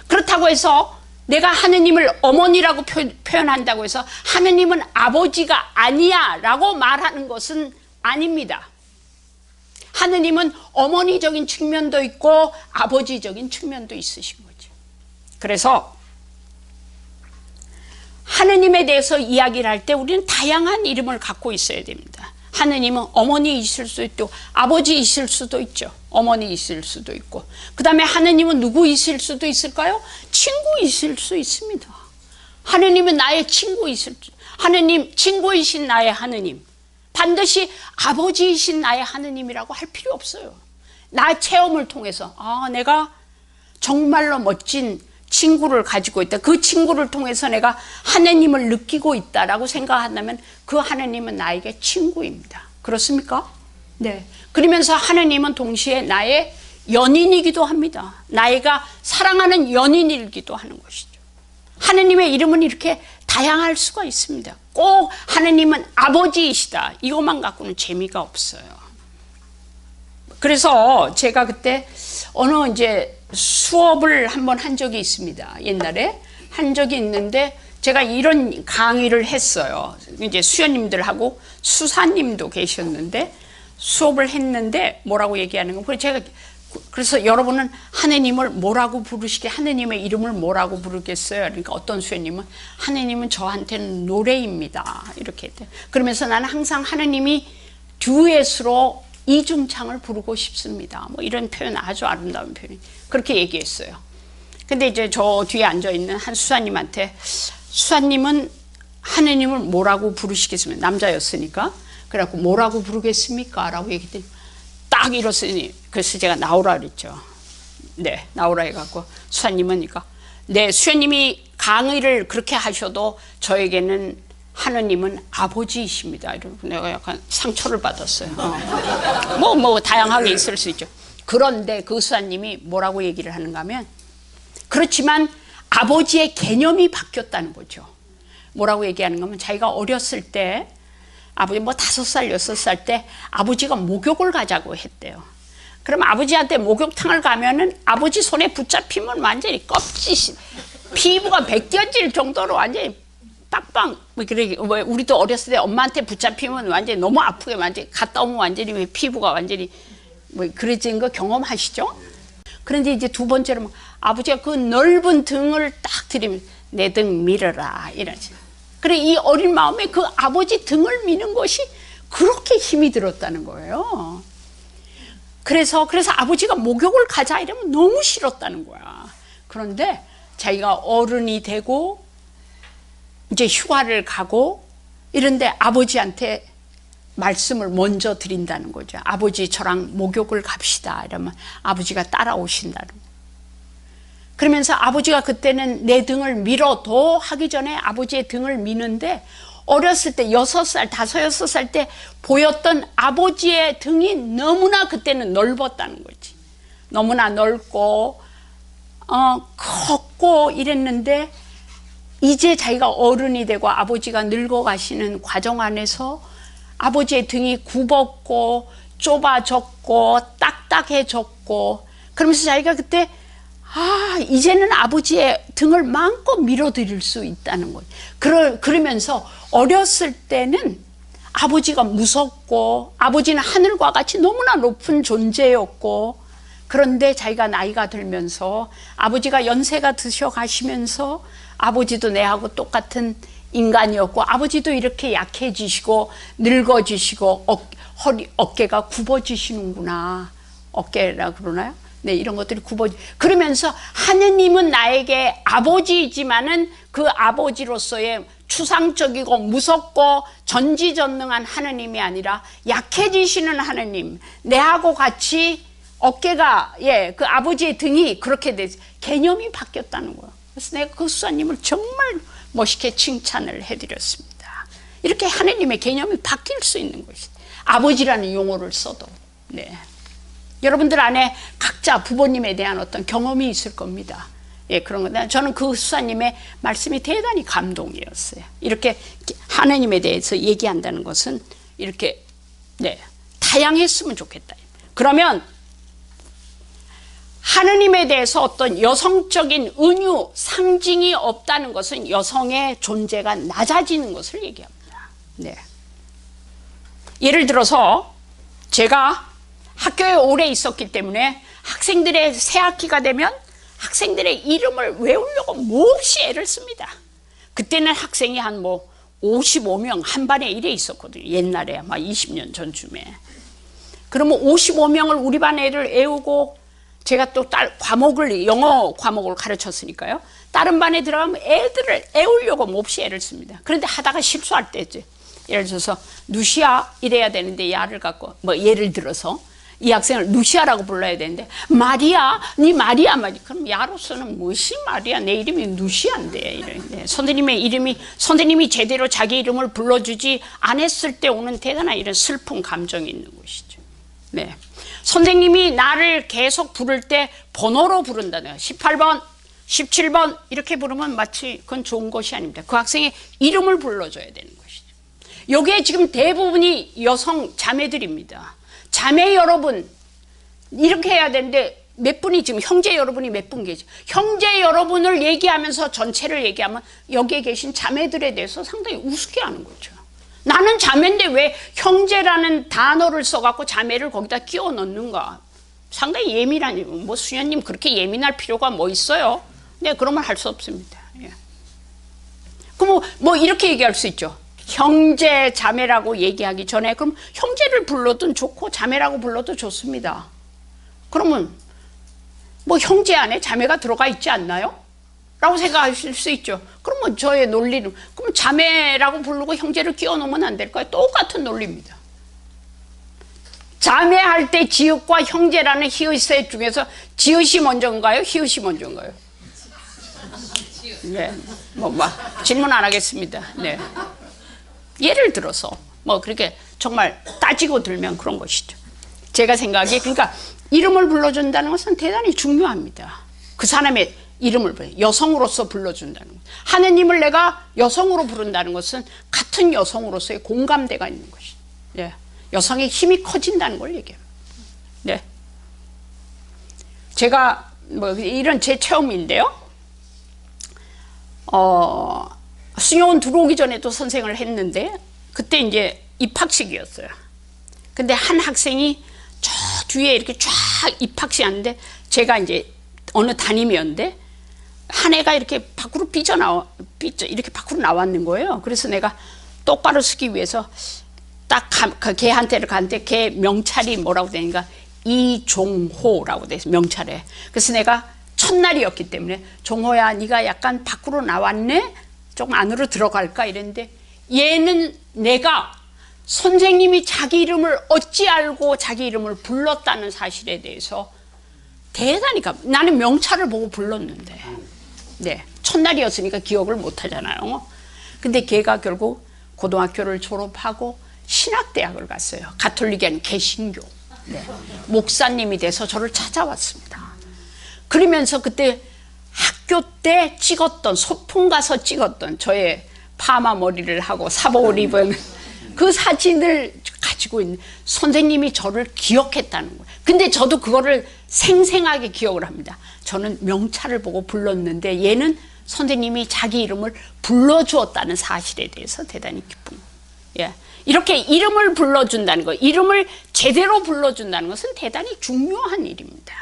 그렇다고 해서 내가 하느님을 어머니라고 표현한다고 해서 하느님은 아버지가 아니야 라고 말하는 것은 아닙니다. 하느님은 어머니적인 측면도 있고 아버지적인 측면도 있으신 거죠. 그래서 하느님에 대해서 이야기를 할 때 우리는 다양한 이름을 갖고 있어야 됩니다. 하느님은 어머니이실 수도 있고 아버지이실 수도 있죠. 어머니이실 수도 있고 그 다음에 하느님은 누구이실 수도 있을까요? 친구이실 수 있습니다. 하느님은 나의 하느님 친구이신 나의 하느님 반드시 아버지이신 나의 하느님이라고 할 필요 없어요. 나의 체험을 통해서 내가 정말로 멋진 친구를 가지고 있다. 그 친구를 통해서 내가 하느님을 느끼고 있다라고 생각한다면 그 하느님은 나에게 친구입니다. 그렇습니까? 네. 그러면서 하느님은 동시에 나의 연인이기도 합니다. 나이가 사랑하는 연인이기도 하는 것이죠. 하느님의 이름은 이렇게 다양할 수가 있습니다. 꼭 하느님은 아버지이시다. 이것만 갖고는 재미가 없어요. 그래서 제가 그때 어느 이제 수업을 한번 한 적이 있습니다. 옛날에 한 적이 있는데 제가 이런 강의를 했어요. 이제 수녀님들하고 수사님도 계셨는데 수업을 했는데 뭐라고 얘기하는 거. 그래서 제가 그래서 여러분은 하느님을 뭐라고 부르시게, 하느님의 이름을 뭐라고 부르겠어요? 그러니까 어떤 수녀님은 하느님은 저한테는 노래입니다. 이렇게 했대요. 그러면서 나는 항상 하느님이 듀엣으로 이중창을 부르고 싶습니다. 뭐 이런 표현, 아주 아름다운 표현. 그렇게 얘기했어요. 근데 이제 저 뒤에 앉아있는 한 수사님한테, 수사님은 하느님을 뭐라고 부르시겠습니까? 남자였으니까. 그래갖고 뭐라고 부르겠습니까? 라고 얘기했더니 딱 일었으니, 그래서 제가 나오라 그랬죠. 네, 나오라 해갖고 수사님은 그러니까, 네, 수녀님이 강의를 그렇게 하셔도 저에게는 하느님은 아버지이십니다. 이러고 내가 약간 상처를 받았어요. 뭐 다양하게 있을 수 있죠. 그런데 그 수사님이 뭐라고 얘기를 하는가 하면, 그렇지만 아버지의 개념이 바뀌었다는 거죠. 뭐라고 얘기하는가 하면, 자기가 어렸을 때 아버지 뭐 5살, 6살 때 아버지가 목욕을 가자고 했대요. 그럼 아버지한테 목욕탕을 가면은 아버지 손에 붙잡히면 완전히 껍질이, 피부가 벗겨질 정도로 완전히 빵빵, 우리도 어렸을 때 엄마한테 붙잡히면 완전히 너무 아프게, 완전히 갔다 오면 완전히 피부가 완전히 뭐 그래진 거 경험하시죠? 그런데 이제 두 번째로 아버지가 그 넓은 등을 딱 들이면 내 등 밀어라 이러지. 그래, 이 어린 마음에 그 아버지 등을 미는 것이 그렇게 힘이 들었다는 거예요. 그래서 아버지가 목욕을 가자 이러면 너무 싫었다는 거야. 그런데 자기가 어른이 되고 이제 휴가를 가고 이런데 아버지한테 말씀을 먼저 드린다는 거죠. 아버지 저랑 목욕을 갑시다 이러면 아버지가 따라오신다는 거예요. 그러면서 아버지가 그때는 내 등을 밀어도 하기 전에 아버지의 등을 미는데, 어렸을 때 6살, 5, 6살 때 보였던 아버지의 등이 너무나 그때는 넓었다는 거지. 너무나 넓고 컸고 이랬는데, 이제 자기가 어른이 되고 아버지가 늙어가시는 과정 안에서 아버지의 등이 굽었고 좁아졌고 딱딱해졌고, 그러면서 자기가 그때 이제는 아버지의 등을 마음껏 밀어드릴 수 있다는 거예요. 그러면서 어렸을 때는 아버지가 무섭고 아버지는 하늘과 같이 너무나 높은 존재였고, 그런데 자기가 나이가 들면서 아버지가 연세가 드셔 가시면서 아버지도 내하고 똑같은 인간이었고, 아버지도 이렇게 약해지시고 늙어지시고 어깨가 굽어지시는구나. 어깨라 그러나요? 네, 이런 것들이 그러면서 하느님은 나에게 아버지이지만은 그 아버지로서의 추상적이고 무섭고 전지전능한 하느님이 아니라 약해지시는 하느님, 내하고 같이 어깨가, 그 아버지의 등이 그렇게 개념이 바뀌었다는 거예요. 그래서 내가 그 수사님을 정말 멋있게 칭찬을 해드렸습니다. 이렇게 하느님의 개념이 바뀔 수 있는 것이, 아버지라는 용어를 써도. 네. 여러분들 안에 각자 부모님에 대한 어떤 경험이 있을 겁니다. 그런 건데, 저는 그 수사님의 말씀이 대단히 감동이었어요. 이렇게 하느님에 대해서 얘기한다는 것은 이렇게, 다양했으면 좋겠다. 그러면 하느님에 대해서 어떤 여성적인 은유, 상징이 없다는 것은 여성의 존재가 낮아지는 것을 얘기합니다. 예를 들어서 제가 학교에 오래 있었기 때문에 학생들의 새 학기가 되면 학생들의 이름을 외우려고 몹시 애를 씁니다. 그때는 학생이 한 55명 한 반에 이래 있었거든요. 옛날에 막 20년 전쯤에. 그러면 55명을 우리 반 애를 애우고, 제가 또 영어 과목을 가르쳤으니까요. 다른 반에 들어가면 애들을 애우려고 몹시 애를 씁니다. 그런데 하다가 실수할 때지. 예를 들어서 누시아 이래야 되는데 야를 갖고, 예를 들어서 이 학생을 누시아라고 불러야 되는데, 마리아, 니 마리아 말이. 그럼 야로서는 무엇이 마리아? 내 이름이 누시아인데. 이러는데 선생님이 제대로 자기 이름을 불러주지 않았을 때 오는 대단한 이런 슬픈 감정이 있는 것이죠. 선생님이 나를 계속 부를 때 번호로 부른다는, 18번, 17번 이렇게 부르면 마치 그건 좋은 것이 아닙니다. 그 학생의 이름을 불러줘야 되는 것이죠. 여기에 지금 대부분이 여성 자매들입니다. 자매 여러분 이렇게 해야 되는데, 몇 분이 지금 형제 여러분이 몇 분 계죠? 형제 여러분을 얘기하면서 전체를 얘기하면 여기에 계신 자매들에 대해서 상당히 우습게 하는 거죠. 나는 자매인데 왜 형제라는 단어를 써갖고 자매를 거기다 끼워 넣는가? 상당히 예민한, 뭐 수녀님 그렇게 예민할 필요가 뭐 있어요? 네, 그런 말 할 수 없습니다. 예. 그럼 뭐 이렇게 얘기할 수 있죠. 형제, 자매라고 얘기하기 전에 그럼 형제를 불러도 좋고 자매라고 불러도 좋습니다. 그러면 뭐 형제 안에 자매가 들어가 있지 않나요? 라고 생각하실 수 있죠. 그러면 저의 논리는 그럼 자매라고 부르고 형제를 끼워 넣으면 안 될까요? 똑같은 논리입니다. 자매할 때 지읒과 형제라는 히읗 중에서 지읒이 먼저인가요? 히읗이 먼저인가요? 네, 뭐 질문 안 하겠습니다. 네. 예를 들어서 뭐 그렇게 정말 따지고 들면 그런 것이죠. 제가 생각하기에 그러니까 이름을 불러준다는 것은 대단히 중요합니다. 그 사람의 이름을 여성으로서 불러준다는 것. 하느님을 내가 여성으로 부른다는 것은 같은 여성으로서의 공감대가 있는 것이죠. 예. 여성의 힘이 커진다는 걸 얘기합니다. 네. 제가 뭐 이런 제 체험인데요. 수녀원 들어오기 전에도 선생을 했는데 그때 이제 입학식이었어요. 근데 한 학생이 저 뒤에 이렇게 쫙 입학식 하는데 제가 이제 어느 담임이었는데 한 애가 이렇게 밖으로 이렇게 밖으로 나왔는 거예요. 그래서 내가 똑바로 서기 위해서 딱 걔한테를 갔는데 걔 명찰이 뭐라고 되니까 이종호라고 돼 있어요. 명찰에. 그래서 내가 첫날이었기 때문에 종호야 네가 약간 밖으로 나왔네? 조금 안으로 들어갈까? 이랬는데 얘는 내가 선생님이 자기 이름을 어찌 알고 자기 이름을 불렀다는 사실에 대해서 대단히 나는 명찰을 보고 불렀는데 네, 첫날이었으니까 기억을 못 하잖아요. 근데 걔가 결국 고등학교를 졸업하고 신학대학을 갔어요. 가톨릭이 아닌 개신교. 네. 목사님이 돼서 저를 찾아왔습니다. 그러면서 그때 학교 때 찍었던 소풍 가서 찍었던 저의 파마 머리를 하고 사복을 입은 그 사진을 가지고 있는 선생님이 저를 기억했다는 거예요. 근데 저도 그거를 생생하게 기억을 합니다. 저는 명찰을 보고 불렀는데 얘는 선생님이 자기 이름을 불러주었다는 사실에 대해서 대단히 기쁜 거예요. 예. 이렇게 이름을 불러준다는 거, 이름을 제대로 불러준다는 것은 대단히 중요한 일입니다.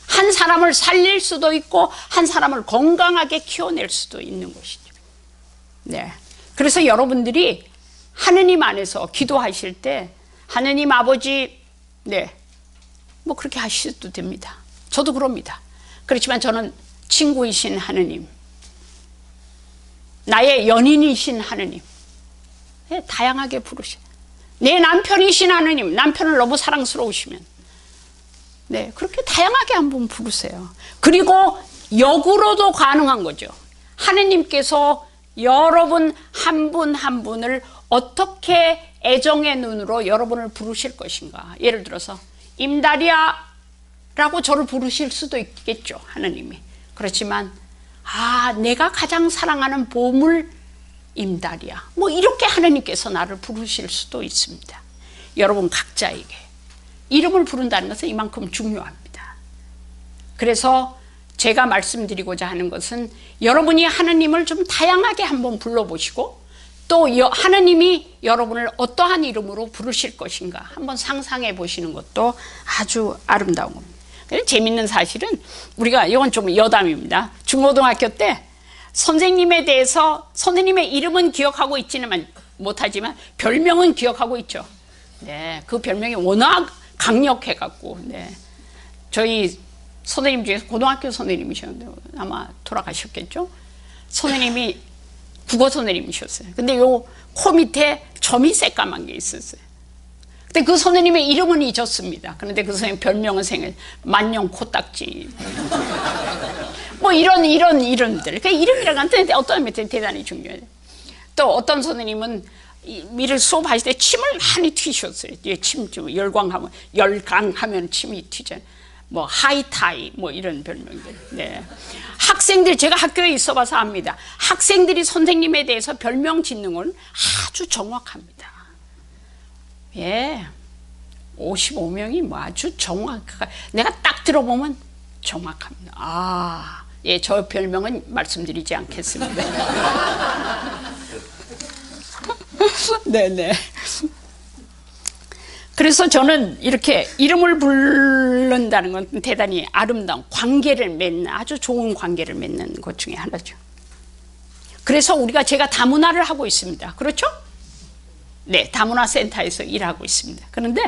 한 사람을 살릴 수도 있고 한 사람을 건강하게 키워낼 수도 있는 것이죠. 네. 그래서 여러분들이 하느님 안에서 기도하실 때 하느님 아버지, 네, 뭐 그렇게 하셔도 됩니다. 저도 그럽니다. 그렇지만 저는 친구이신 하느님, 나의 연인이신 하느님, 네, 다양하게 부르셔. 내 남편이신 하느님, 남편을 너무 사랑스러우시면 네, 그렇게 다양하게 한번 부르세요. 그리고 역으로도 가능한 거죠. 하느님께서 여러분 한 분 한 분을 어떻게 애정의 눈으로 여러분을 부르실 것인가. 예를 들어서 임다리야 라고 저를 부르실 수도 있겠죠. 하느님이. 그렇지만 내가 가장 사랑하는 보물 임다리야. 뭐 이렇게 하느님께서 나를 부르실 수도 있습니다. 여러분 각자에게 이름을 부른다는 것은 이만큼 중요합니다. 그래서 제가 말씀드리고자 하는 것은 여러분이 하느님을 좀 다양하게 한번 불러보시고 또 하느님이 여러분을 어떠한 이름으로 부르실 것인가 한번 상상해 보시는 것도 아주 아름다운 겁니다. 재밌는 사실은 우리가 이건 좀 여담입니다. 중고등학교 때 선생님에 대해서 선생님의 이름은 기억하고 있지는 못하지만 별명은 기억하고 있죠. 네, 그 별명이 워낙 강력해갖고 네. 저희 선생님 중에서 고등학교 선생님이셨는데 아마 돌아가셨겠죠. 선생님이 국어 선생님이셨어요. 근데 요 코 밑에 점이 새까만 게 있었어요. 근데 그 선생님의 이름은 잊었습니다. 그런데 그 선생님 별명은 만년 코딱지. 뭐 이런 이름들. 그 이름이라는 건 어떤 면에 대단히 중요해요. 또 어떤 선생님은 미를 수업하실 때 침을 많이 튀셨어요. 침 좀 열강하면 침이 튀잖아요. 뭐 하이타이 뭐 이런 별명들. 네. 학생들 제가 학교에 있어봐서 압니다. 학생들이 선생님에 대해서 별명 짓는 건 아주 정확합니다. 예, 55명이 뭐 아주 내가 딱 들어보면 정확합니다. 예, 저 별명은 말씀드리지 않겠습니다. 네네. 그래서 저는 이렇게 이름을 맺는다는 건 대단히 아름다운 관계를 맺는, 아주 좋은 관계를 맺는 것 중에 하나죠. 그래서 제가 다문화를 하고 있습니다. 그렇죠? 네, 다문화 센터에서 일하고 있습니다. 그런데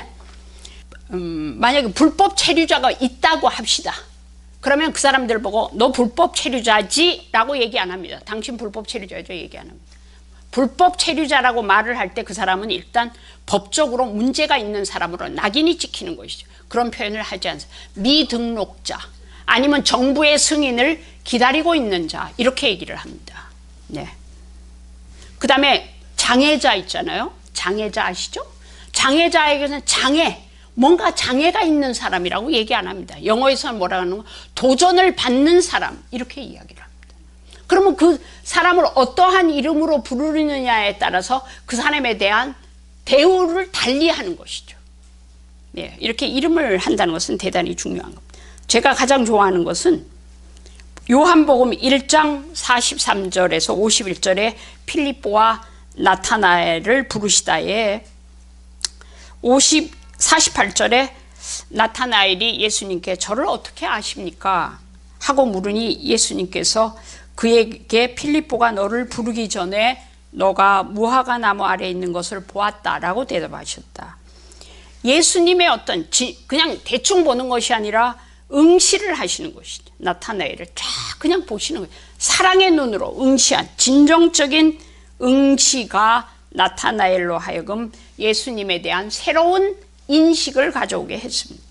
만약에 불법 체류자가 있다고 합시다. 그러면 그 사람들 보고 너 불법 체류자지? 라고 얘기 안 합니다. 당신 불법 체류자죠? 얘기 안 합니다. 불법 체류자라고 말을 할 때 그 사람은 일단 법적으로 문제가 있는 사람으로 낙인이 찍히는 것이죠. 그런 표현을 하지 않습니다. 미등록자 아니면 정부의 승인을 기다리고 있는 자, 이렇게 얘기를 합니다. 네. 그 다음에 장애자 있잖아요. 장애자 아시죠? 장애자에게는 뭔가 장애가 있는 사람이라고 얘기 안 합니다. 영어에서는 뭐라 하는 거? 도전을 받는 사람, 이렇게 이야기를 합니다. 그러면 그 사람을 어떠한 이름으로 부르느냐에 따라서 그 사람에 대한 대우를 달리하는 것이죠. 네, 이렇게 이름을 한다는 것은 대단히 중요한 겁니다. 제가 가장 좋아하는 것은 요한복음 1장 43절에서 51절에 필립보와 나타나엘을 부르시다에 48절에 나타나엘이 예수님께 저를 어떻게 아십니까? 하고 물으니 예수님께서 그에게 필립보가 너를 부르기 전에 너가 무화과 나무 아래에 있는 것을 보았다라고 대답하셨다. 예수님의 어떤 그냥 대충 보는 것이 아니라 응시를 하시는 것이죠. 나타나엘을 쫙 그냥 보시는 거예요. 사랑의 눈으로 응시한 진정적인 응시가 나타나엘로 하여금 예수님에 대한 새로운 인식을 가져오게 했습니다.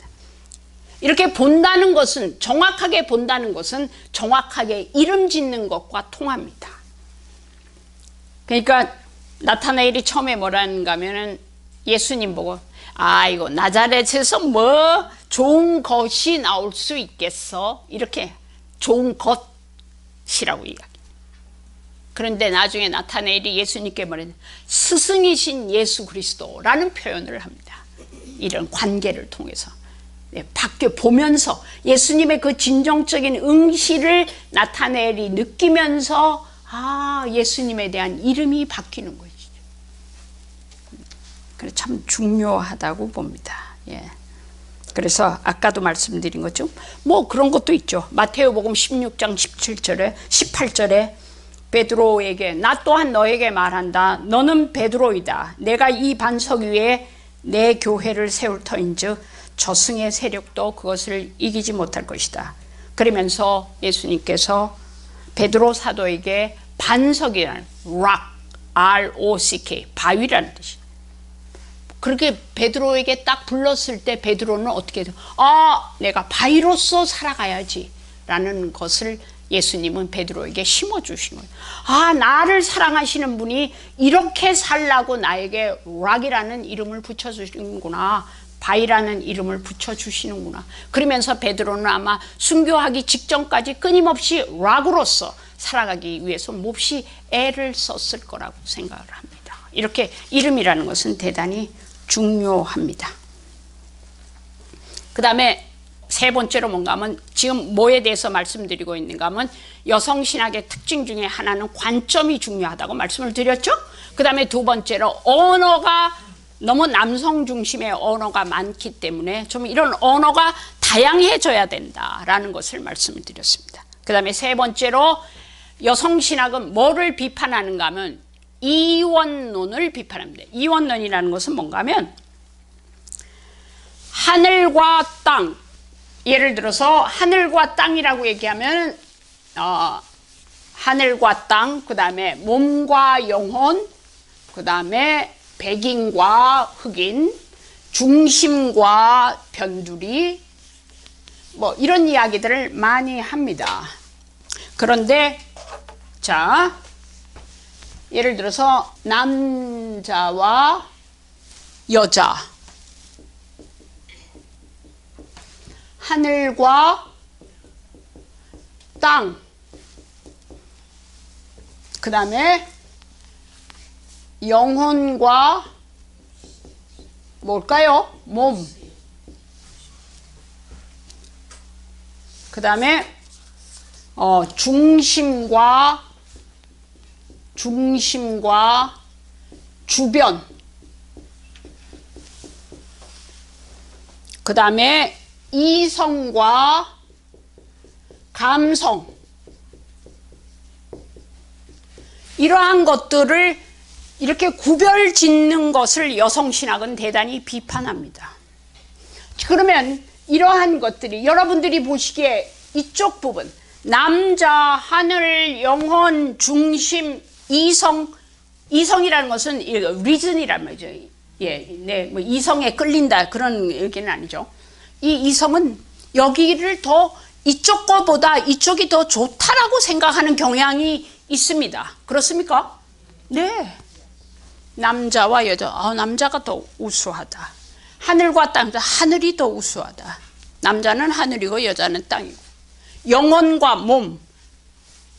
이렇게 본다는 것은, 정확하게 본다는 것은 정확하게 이름 짓는 것과 통합니다. 그러니까 나타나엘이 처음에 뭐라는가 하면은 예수님 보고 이거 나자렛에서 뭐 좋은 것이 나올 수 있겠어? 이렇게 좋은 것이라고 이야기. 그런데 나중에 나타나엘이 예수님께 말하는 스승이신 예수 그리스도라는 표현을 합니다. 이런 관계를 통해서 밖에 보면서 예수님의 그 진정적인 응시를 나타나엘이 느끼면서 예수님에 대한 이름이 바뀌는 것이죠. 그래서 참 중요하다고 봅니다. 예. 그래서 아까도 말씀드린 것처럼 뭐 그런 것도 있죠. 마태오복음 16장 18절에 베드로에게 나 또한 너에게 말한다. 너는 베드로이다. 내가 이 반석 위에 내 교회를 세울 터인즉 저승의 세력도 그것을 이기지 못할 것이다. 그러면서 예수님께서 베드로 사도에게 반석이라는 rock, R-O-C-K, 바위라는 뜻이. 그렇게 베드로에게 딱 불렀을 때 베드로는 어떻게 돼요? 내가 바위로서 살아가야지 라는 것을 예수님은 베드로에게 심어주신 거예요. 나를 사랑하시는 분이 이렇게 살라고 나에게 락이라는 이름을 붙여주시는구나. 바위라는 이름을 붙여주시는구나. 그러면서 베드로는 아마 순교하기 직전까지 끊임없이 락으로서 살아가기 위해서 몹시 애를 썼을 거라고 생각을 합니다. 이렇게 이름이라는 것은 대단히 중요합니다. 그 다음에 세 번째로 뭔가 하면 지금 뭐에 대해서 말씀드리고 있는가 하면 여성신학의 특징 중에 하나는 관점이 중요하다고 말씀을 드렸죠. 그 다음에 두 번째로 언어가 너무 남성 중심의 언어가 많기 때문에 좀 이런 언어가 다양해져야 된다라는 것을 말씀을 드렸습니다. 그 다음에 세 번째로 여성신학은 뭐를 비판하는가 하면 이원론을 비판합니다. 이원론이라는 것은 뭔가 하면 하늘과 땅, 예를 들어서 하늘과 땅이라고 얘기하면 하늘과 땅, 그 다음에 몸과 영혼, 그 다음에 백인과 흑인, 중심과 변두리, 뭐 이런 이야기들을 많이 합니다. 그런데 자, 예를 들어서 남자와 여자, 하늘과 땅, 그 다음에 영혼과 뭘까요? 몸, 그 다음에 중심과 주변, 그 다음에 이성과 감성, 이러한 것들을 이렇게 구별 짓는 것을 여성신학은 대단히 비판합니다. 그러면 이러한 것들이 여러분들이 보시기에 이쪽 부분, 남자, 하늘, 영혼, 중심, 이성이라는 것은 리즌이란 말이죠. 예, 네, 뭐 이성에 끌린다 그런 얘기는 아니죠. 이 이성은 여기를 더 이쪽 거보다 이쪽이 더 좋다라고 생각하는 경향이 있습니다. 그렇습니까? 네. 남자와 여자, 남자가 더 우수하다. 하늘과 땅, 하늘이 더 우수하다. 남자는 하늘이고 여자는 땅이고. 영혼과 몸,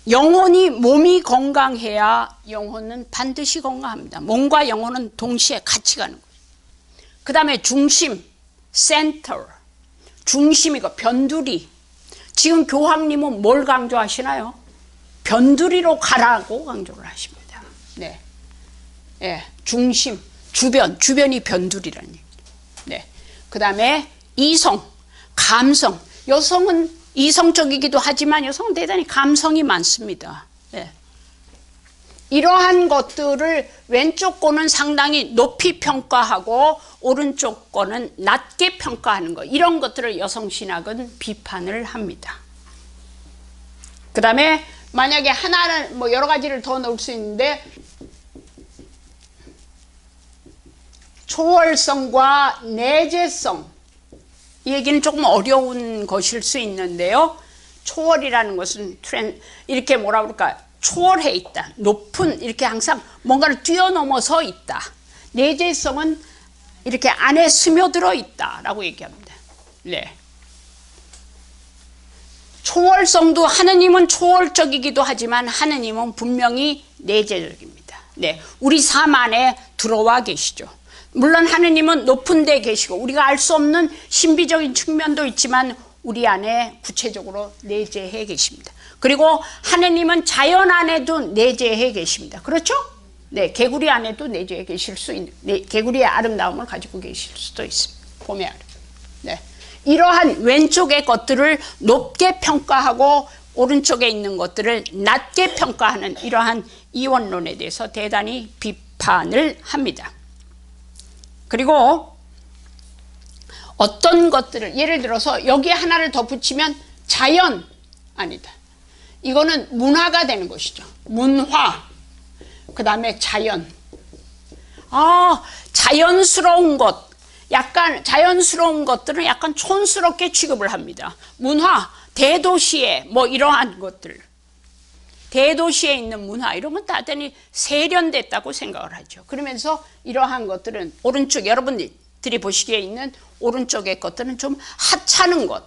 영혼이 몸이 건강해야 영혼은 반드시 건강합니다. 몸과 영혼은 동시에 같이 가는 거예요. 그 다음에 중심, 센터, 중심이고 변두리. 지금 교황님은 뭘 강조하시나요? 변두리로 가라고 강조를 하십니다. 네, 예, 중심, 주변이 변두리라는 얘기죠. 네, 그 다음에 이성, 감성. 여성은 이성적이기도 하지만 여성은 대단히 감성이 많습니다. 네. 이러한 것들을 왼쪽 거는 상당히 높이 평가하고 오른쪽 거는 낮게 평가하는 것, 이런 것들을 여성신학은 비판을 합니다. 그 다음에 만약에 하나는 뭐 여러 가지를 더 넣을 수 있는데, 초월성과 내재성, 이 얘기는 조금 어려운 것일 수 있는데요. 초월이라는 것은 이렇게 뭐라 그럴까, 초월해 있다, 높은, 이렇게 항상 뭔가를 뛰어넘어서 있다. 내재성은 이렇게 안에 스며들어 있다라고 얘기합니다. 네. 초월성도 하느님은 초월적이기도 하지만 하느님은 분명히 내재적입니다. 네, 우리 삶 안에 들어와 계시죠. 물론 하느님은 높은 데 계시고 우리가 알 수 없는 신비적인 측면도 있지만 우리 안에 구체적으로 내재해 계십니다. 그리고 하느님은 자연 안에도 내재해 계십니다. 그렇죠? 네, 개구리 안에도 내재해 계실 수 있는, 개구리의 아름다움을 가지고 계실 수도 있습니다. 봄의 아름. 네. 이러한 왼쪽의 것들을 높게 평가하고 오른쪽에 있는 것들을 낮게 평가하는 이러한 이원론에 대해서 대단히 비판을 합니다. 그리고 어떤 것들을, 예를 들어서 여기에 하나를 더 붙이면 자연, 아니다, 이거는 문화가 되는 것이죠. 문화, 그 다음에 자연. 자연스러운 것, 약간 자연스러운 것들은 약간 촌스럽게 취급을 합니다. 문화, 대도시에 뭐 이러한 것들, 대도시에 있는 문화, 이런 건 다들 세련됐다고 생각을 하죠. 그러면서 이러한 것들은 오른쪽, 여러분들이 보시기에 있는 오른쪽의 것들은 좀 하찮은 것,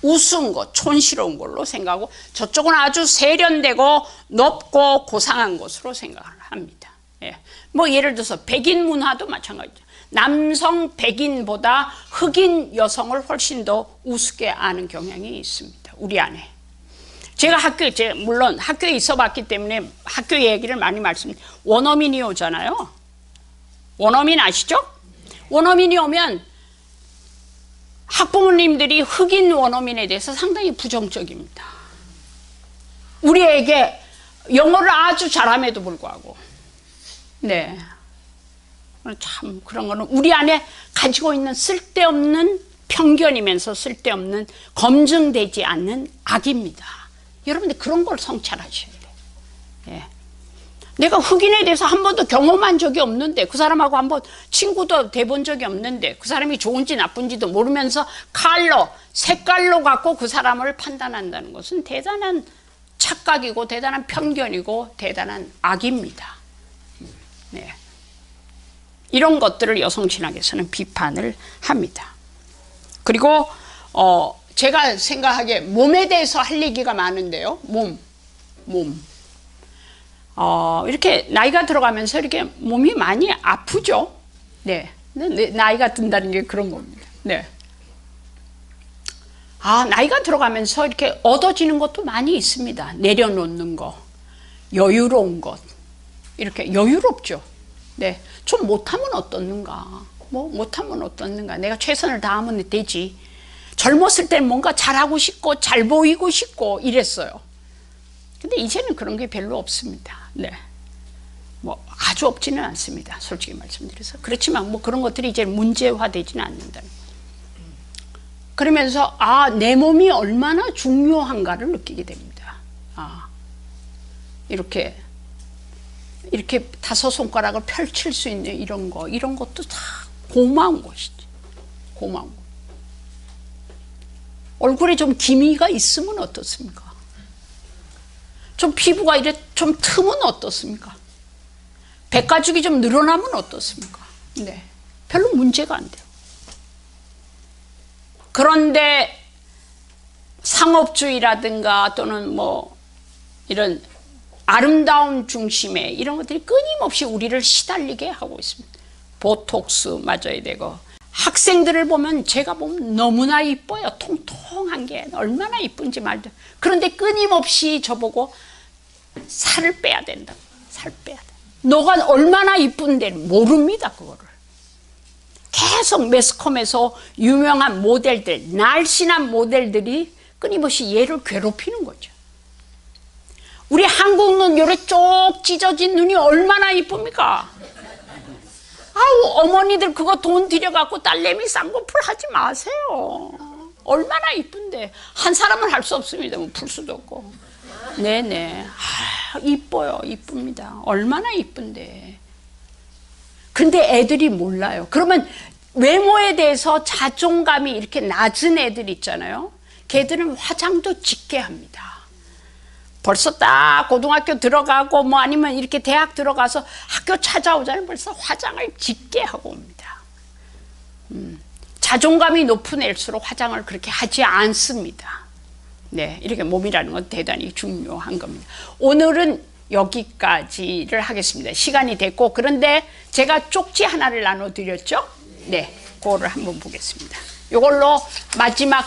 우스운 것, 촌스러운 걸로 생각하고, 저쪽은 아주 세련되고 높고 고상한 것으로 생각을 합니다. 예. 뭐 예를 들어서 백인 문화도 마찬가지죠. 남성 백인보다 흑인 여성을 훨씬 더 우습게 아는 경향이 있습니다. 우리 안에. 제가 물론 학교에 있어 봤기 때문에 학교 얘기를 많이 원어민이 오잖아요. 원어민 아시죠? 원어민이 오면 학부모님들이 흑인 원어민에 대해서 상당히 부정적입니다. 우리에게 영어를 아주 잘함에도 불구하고. 네. 참 그런 거는 우리 안에 가지고 있는 쓸데없는 편견이면서 쓸데없는 검증되지 않는 악입니다. 여러분들 그런 걸 성찰하셔야 돼요. 예. 내가 흑인에 대해서 한 번도 경험한 적이 없는데, 그 사람하고 한번 친구도 돼본 적이 없는데, 그 사람이 좋은지 나쁜지도 모르면서 색깔로 갖고 그 사람을 판단한다는 것은 대단한 착각이고 대단한 편견이고 대단한 악입니다. 네. 이런 것들을 여성신학에서는 비판을 합니다. 그리고 제가 생각하기에 몸에 대해서 할 얘기가 많은데요. 몸. 이렇게 나이가 들어가면서 이렇게 몸이 많이 아프죠. 네. 나이가 든다는 게 그런 겁니다. 네. 나이가 들어가면서 이렇게 얻어지는 것도 많이 있습니다. 내려놓는 거, 여유로운 것. 이렇게 여유롭죠. 네. 좀 못하면 어떻는가. 뭐 못하면 어떻는가. 내가 최선을 다하면 되지. 젊었을 때는 뭔가 잘하고 싶고 잘 보이고 싶고 이랬어요. 근데 이제는 그런 게 별로 없습니다. 네. 뭐 아주 없지는 않습니다. 솔직히 말씀드려서. 그렇지만 뭐 그런 것들이 이제 문제화되지는 않는다. 그러면서 내 몸이 얼마나 중요한가를 느끼게 됩니다. 이렇게 다섯 손가락을 펼칠 수 있는 이런 것도 다 고마운 것이지. 고마운 것. 얼굴에 좀 기미가 있으면 어떻습니까? 좀 피부가 좀 틈은 어떻습니까? 백가죽이 좀 늘어나면 어떻습니까? 네, 별로 문제가 안 돼요. 그런데 상업주의라든가 또는 뭐 이런 아름다움 중심의 이런 것들이 끊임없이 우리를 시달리게 하고 있습니다. 보톡스 맞아야 되고, 학생들을 보면 제가 보면 너무나 이뻐요. 통통한 게 얼마나 이쁜지 말도. 그런데 끊임없이 저보고 살을 빼야 된다. 살 빼야 돼. 너가 얼마나 이쁜데 모릅니다. 그거를. 계속 매스컴에서 유명한 모델들, 날씬한 모델들이 끊임없이 얘를 괴롭히는 거죠. 우리 한국 눈 요래 쪽 찢어진 눈이 얼마나 이쁩니까? 어머니들 그거 돈 들여갖고 딸내미 쌍꺼풀 하지 마세요. 얼마나 이쁜데. 한 사람은 할 수 없습니다. 뭐 풀 수도 없고. 네네. 이뻐요. 이쁩니다. 얼마나 이쁜데. 근데 애들이 몰라요. 그러면 외모에 대해서 자존감이 이렇게 낮은 애들 있잖아요. 걔들은 화장도 짙게 합니다. 벌써 딱 고등학교 들어가고 뭐 아니면 이렇게 대학 들어가서 학교 찾아오자면 벌써 화장을 짙게 하고 옵니다. 자존감이 높은 애일수록 화장을 그렇게 하지 않습니다. 네, 이렇게 몸이라는 건 대단히 중요한 겁니다. 오늘은 여기까지를 하겠습니다. 시간이 됐고, 그런데 제가 쪽지 하나를 나눠드렸죠? 네, 그거를 한번 보겠습니다. 이걸로 마지막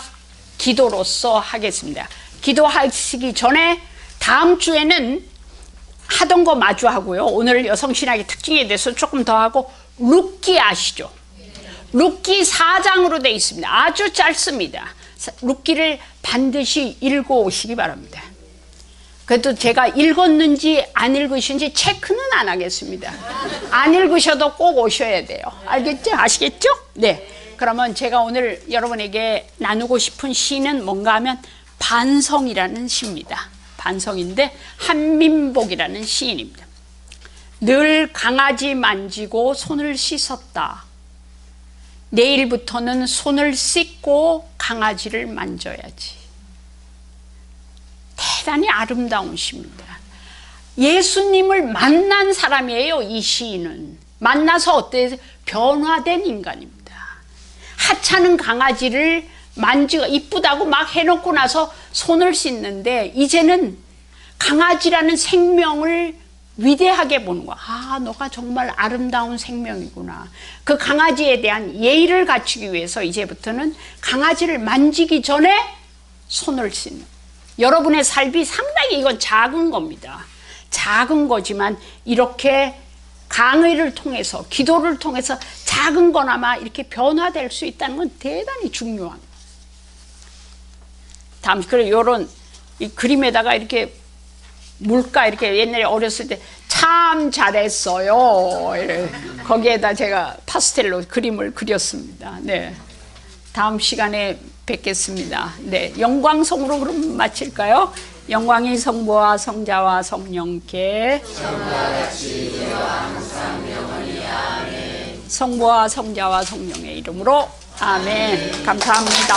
기도로서 하겠습니다. 기도하시기 전에 다음 주에는 하던 거 마주 하고요. 오늘 여성신학의 특징에 대해서 조금 더 하고, 룻기 아시죠? 룻기 4장으로 되어 있습니다. 아주 짧습니다. 룻기를 반드시 읽어오시기 바랍니다. 그래도 제가 읽었는지 안 읽으신지 체크는 안 하겠습니다. 안 읽으셔도 꼭 오셔야 돼요. 알겠죠? 아시겠죠? 네. 그러면 제가 오늘 여러분에게 나누고 싶은 시는 뭔가 하면 반성이라는 시입니다. 반성인데 한민복이라는 시인입니다. 늘 강아지 만지고 손을 씻었다. 내일부터는 손을 씻고 강아지를 만져야지. 대단히 아름다운 시입니다. 예수님을 만난 사람이에요. 이 시인은. 만나서 어때요? 변화된 인간입니다. 하찮은 강아지를 만지고 이쁘다고 막 해놓고 나서 손을 씻는데, 이제는 강아지라는 생명을 위대하게 보는 거야. 너가 정말 아름다운 생명이구나. 그 강아지에 대한 예의를 갖추기 위해서 이제부터는 강아지를 만지기 전에 손을 씻는. 여러분의 삶이 상당히 이건 작은 겁니다. 작은 거지만 이렇게 강의를 통해서, 기도를 통해서 작은 거나마 이렇게 변화될 수 있다는 건 대단히 중요한. 다음, 그래, 요런 이 그림에다가 이렇게 물가 이렇게 옛날에 어렸을 때 참 잘했어요. 거기에다 제가 파스텔로 그림을 그렸습니다. 네. 다음 시간에 뵙겠습니다. 네. 영광송으로 그럼 마칠까요? 영광이 성부와 성자와 성령께 성부와 성자와 성령의 이름으로 아멘. 감사합니다.